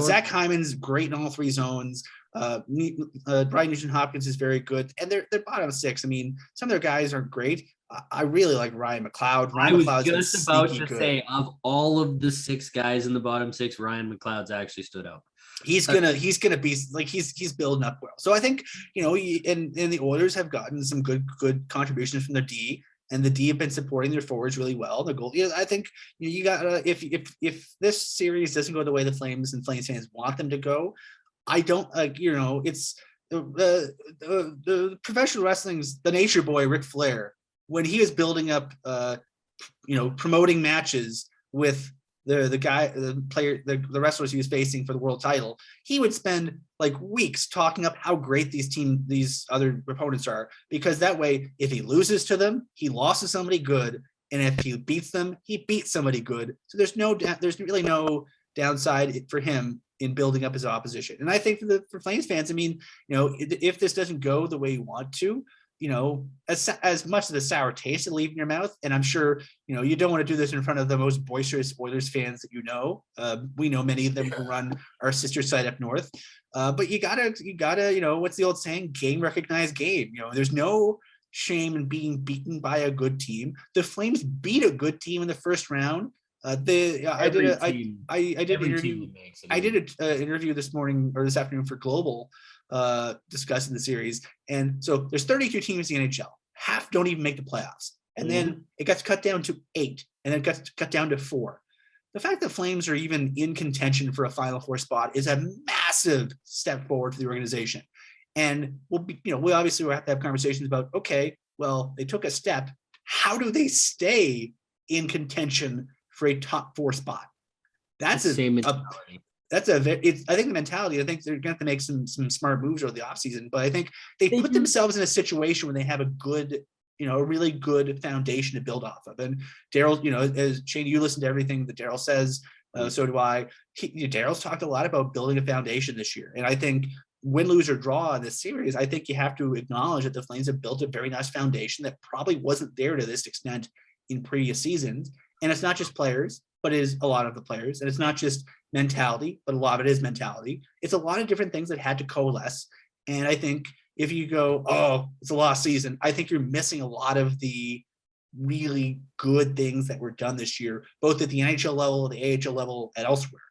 Zach Hyman's great in all 3 zones. Brian Nugent-Hopkins is very good. And they're bottom 6. I mean, some of their guys aren't great. I really like Ryan McLeod. I was just about to say, of all of the 6 guys in the bottom 6, Ryan McLeod's actually stood out. He's gonna be like he's building up well. So I think and the Oilers have gotten some good contributions from their D, and the D have been supporting their forwards really well. The goal, I think you got if this series doesn't go the way the Flames and Flames fans want them to go, I don't it's the professional wrestling's the nature boy Ric Flair. When he was building up, promoting matches with the wrestlers he was facing for the world title, he would spend like weeks talking up how great these other opponents are, because that way, if he loses to them, he lost to somebody good, and if he beats them, he beats somebody good. So there's really no downside for him in building up his opposition. And I think for Flames fans, I mean, if this doesn't go the way you want to, as much of the sour taste to leave in your mouth. And I'm sure, you don't want to do this in front of the most boisterous Oilers fans that we know many of them who run our sister site up north. But you gotta, what's the old saying? Game recognized game. There's no shame in being beaten by a good team. The Flames beat a good team in the first round. I did an interview this morning or this afternoon for Global, discussing the series. And so there's 32 teams in the NHL. Half don't even make the playoffs. And then it gets cut down to 8, and then it gets cut down to 4. The fact that Flames are even in contention for a Final 4 spot is a massive step forward for the organization. And we obviously will have to have conversations about, okay, well, they took a step. How do they stay in contention for a top 4 spot? That's the same mentality. I think the mentality, I think they're going to have to make some smart moves over the offseason, but I think they put themselves in a situation where they have a good, a really good foundation to build off of. And Daryl, as Shane, you listen to everything that Daryl says, so do I. Daryl's talked a lot about building a foundation this year. And I think win, lose, or draw in this series, I think you have to acknowledge that the Flames have built a very nice foundation that probably wasn't there to this extent in previous seasons. And it's not just players. but it is a lot of the players. And it's not just mentality, but a lot of it is mentality. It's a lot of different things that had to coalesce. And I think if you go, oh, it's a lost season, I think you're missing a lot of the really good things that were done this year, both at the NHL level, the AHL level, and elsewhere.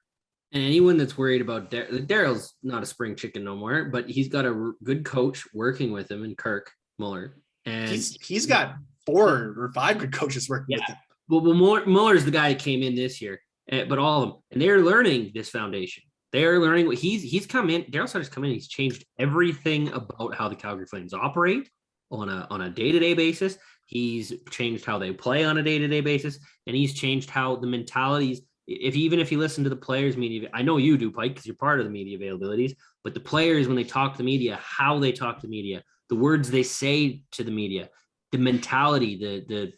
And anyone that's worried about Daryl's not a spring chicken no more, but he's got a good coach working with him in Kirk Muller. And he's got 4 or 5 good coaches working with him. Well, Muller's the guy that came in this year, but all of them, and they're learning this foundation. They're learning what he's come in. Daryl Sutter's come in. He's changed everything about how the Calgary Flames operate on a day-to-day basis. He's changed how they play on a day-to-day basis, and he's changed how the mentalities. Even if you listen to the players' media, I know you do, Pike, because you're part of the media availabilities. But the players, when they talk to the media, how they talk to the media, the words they say to the media, the mentality, the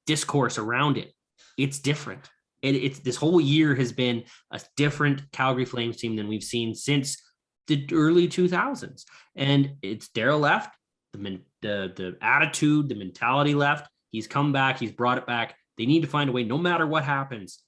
discourse around it, it's different. It's this whole year has been a different Calgary Flames team than we've seen since the early 2000s. And it's Daryl left, the attitude, the mentality left. He's come back. He's brought it back. They need to find a way, no matter what happens,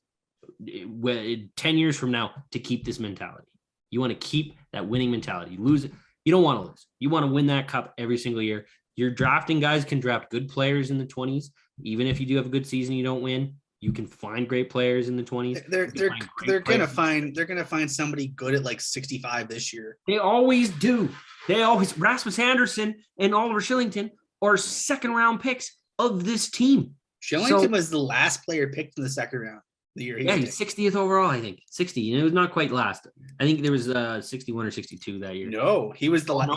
10 years from now, to keep this mentality. You want to keep that winning mentality. You lose it, you don't want to lose. You want to win that cup every single year. You're drafting guys can draft good players in the 20s. Even if you do have a good season, you don't win. You can find great players in the 20s. They're gonna find somebody good at like 65 this year. They always do. Rasmus Anderson and Oliver Shillington are second round picks of this team. Shillington was the last player picked in the second round. The year he's 60th overall, I think. 60. And it was not quite last. I think there was 61 or 62 that year. No, he was the last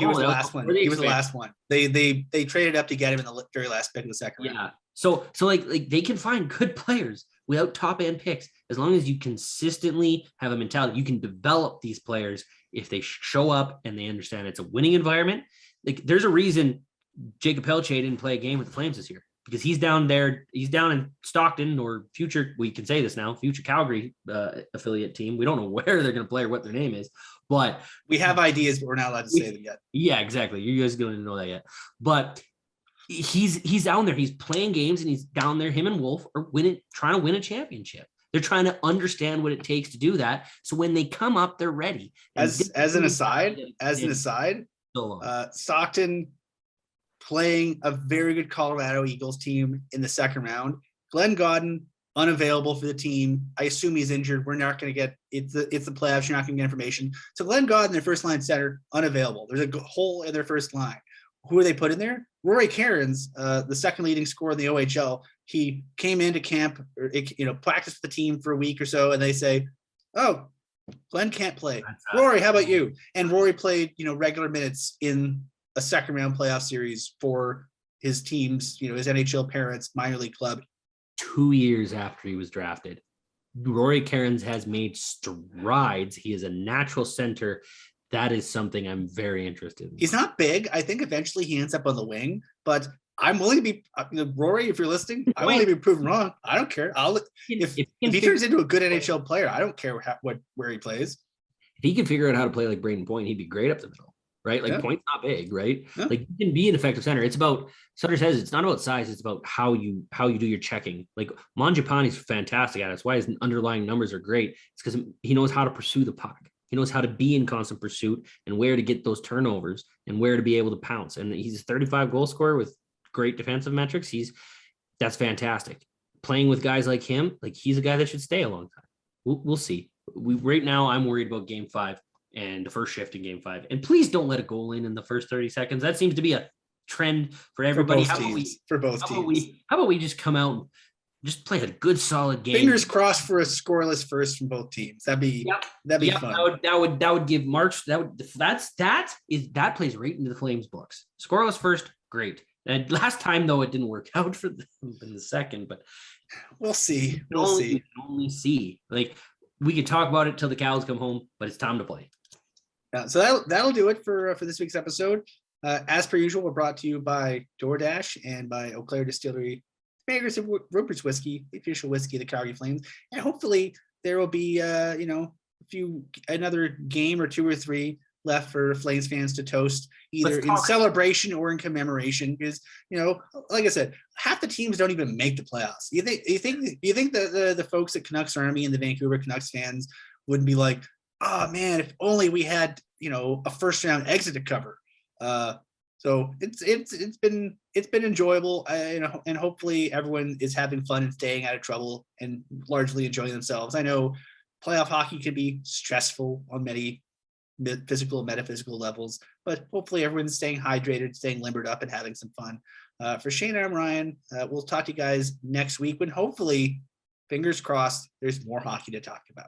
one. He was the last one. They traded up to get him in the very last pick of the second round. Yeah. So like they can find good players without top end picks as long as you consistently have a mentality. You can develop these players if they show up and they understand it's a winning environment. Like there's a reason Jacob Pelletier didn't play a game with the Flames this year, because he's down there. He's down in Stockton, or future, we can say this now, future Calgary affiliate team. We don't know where they're going to play or what their name is, but we have ideas, but we're not allowed to say them yet. Yeah, exactly. You guys don't know that yet, but he's down there. He's playing games, and he's down there. Him and Wolf are trying to win a championship. They're trying to understand what it takes to do that. So when they come up, they're ready. As an aside, Stockton playing a very good Colorado Eagles team in the second round. Glenn Godden, unavailable for the team. I assume he's injured. We're not going to get it's the playoffs. You're not going to get information. So Glenn Godden, their first line center, unavailable. There's a hole in their first line. Who are they put in there? Rory Cairns, the second leading scorer in the OHL. He came into camp, practiced with the team for a week or so, and they say, "Oh, Glenn can't play. Rory, how about you?" And Rory played, regular minutes in a second round playoff series for his team's, his NHL parents' minor league club. 2 years after he was drafted, Rory Cairns has made strides. He is a natural center. That is something I'm very interested in. He's not big. I think eventually he ends up on the wing, but I'm willing to be, Rory, if you're listening, I'm willing to be proven wrong. I don't care. If he turns into a good NHL player, I don't care where he plays. If he can figure out how to play like Braden Point, he'd be great up the middle, right? Like Point's not big, right? Yeah. Like you can be an effective center. It's about, Sutter says, it's not about size. It's about how you do your checking. Like Mangiapane's fantastic at it. That's why his underlying numbers are great. It's because he knows how to pursue the puck. He knows how to be in constant pursuit and where to get those turnovers and where to be able to pounce. And he's a 35 goal scorer with great defensive metrics. That's fantastic. Playing with guys like him, like he's a guy that should stay a long time. We'll see. Right now, I'm worried about Game 5 and the first shift in Game 5. And please don't let a goal in the first 30 seconds. That seems to be a trend for everybody. For both teams. How about we just come out and just play a good, solid game? Fingers crossed for a scoreless first from both teams. That'd be fun. That would give March. That plays right into the Flames books. Scoreless first, great. And last time though, it didn't work out for them in the second. But we'll see. Only see. Like we could talk about it till the cows come home, but it's time to play. So that'll do it for this week's episode. As per usual, we're brought to you by DoorDash and by Eau Claire Distillery, makers of Rupert's Whiskey, the official whiskey of the Calgary Flames. And hopefully there will be, another game or two or three left for Flames fans to toast, either in celebration or in commemoration. Because, you know, like I said, half the teams don't even make the playoffs. You think that the folks at Canucks Army and the Vancouver Canucks fans wouldn't be like, oh man, if only we had, you know, a first round exit to cover. So it's been enjoyable, you know, and hopefully everyone is having fun and staying out of trouble and largely enjoying themselves. I know playoff hockey can be stressful on many physical and metaphysical levels, but hopefully everyone's staying hydrated, staying limbered up, and having some fun. For Shane, I'm Ryan. We'll talk to you guys next week when hopefully, fingers crossed, there's more hockey to talk about.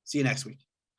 See you next week.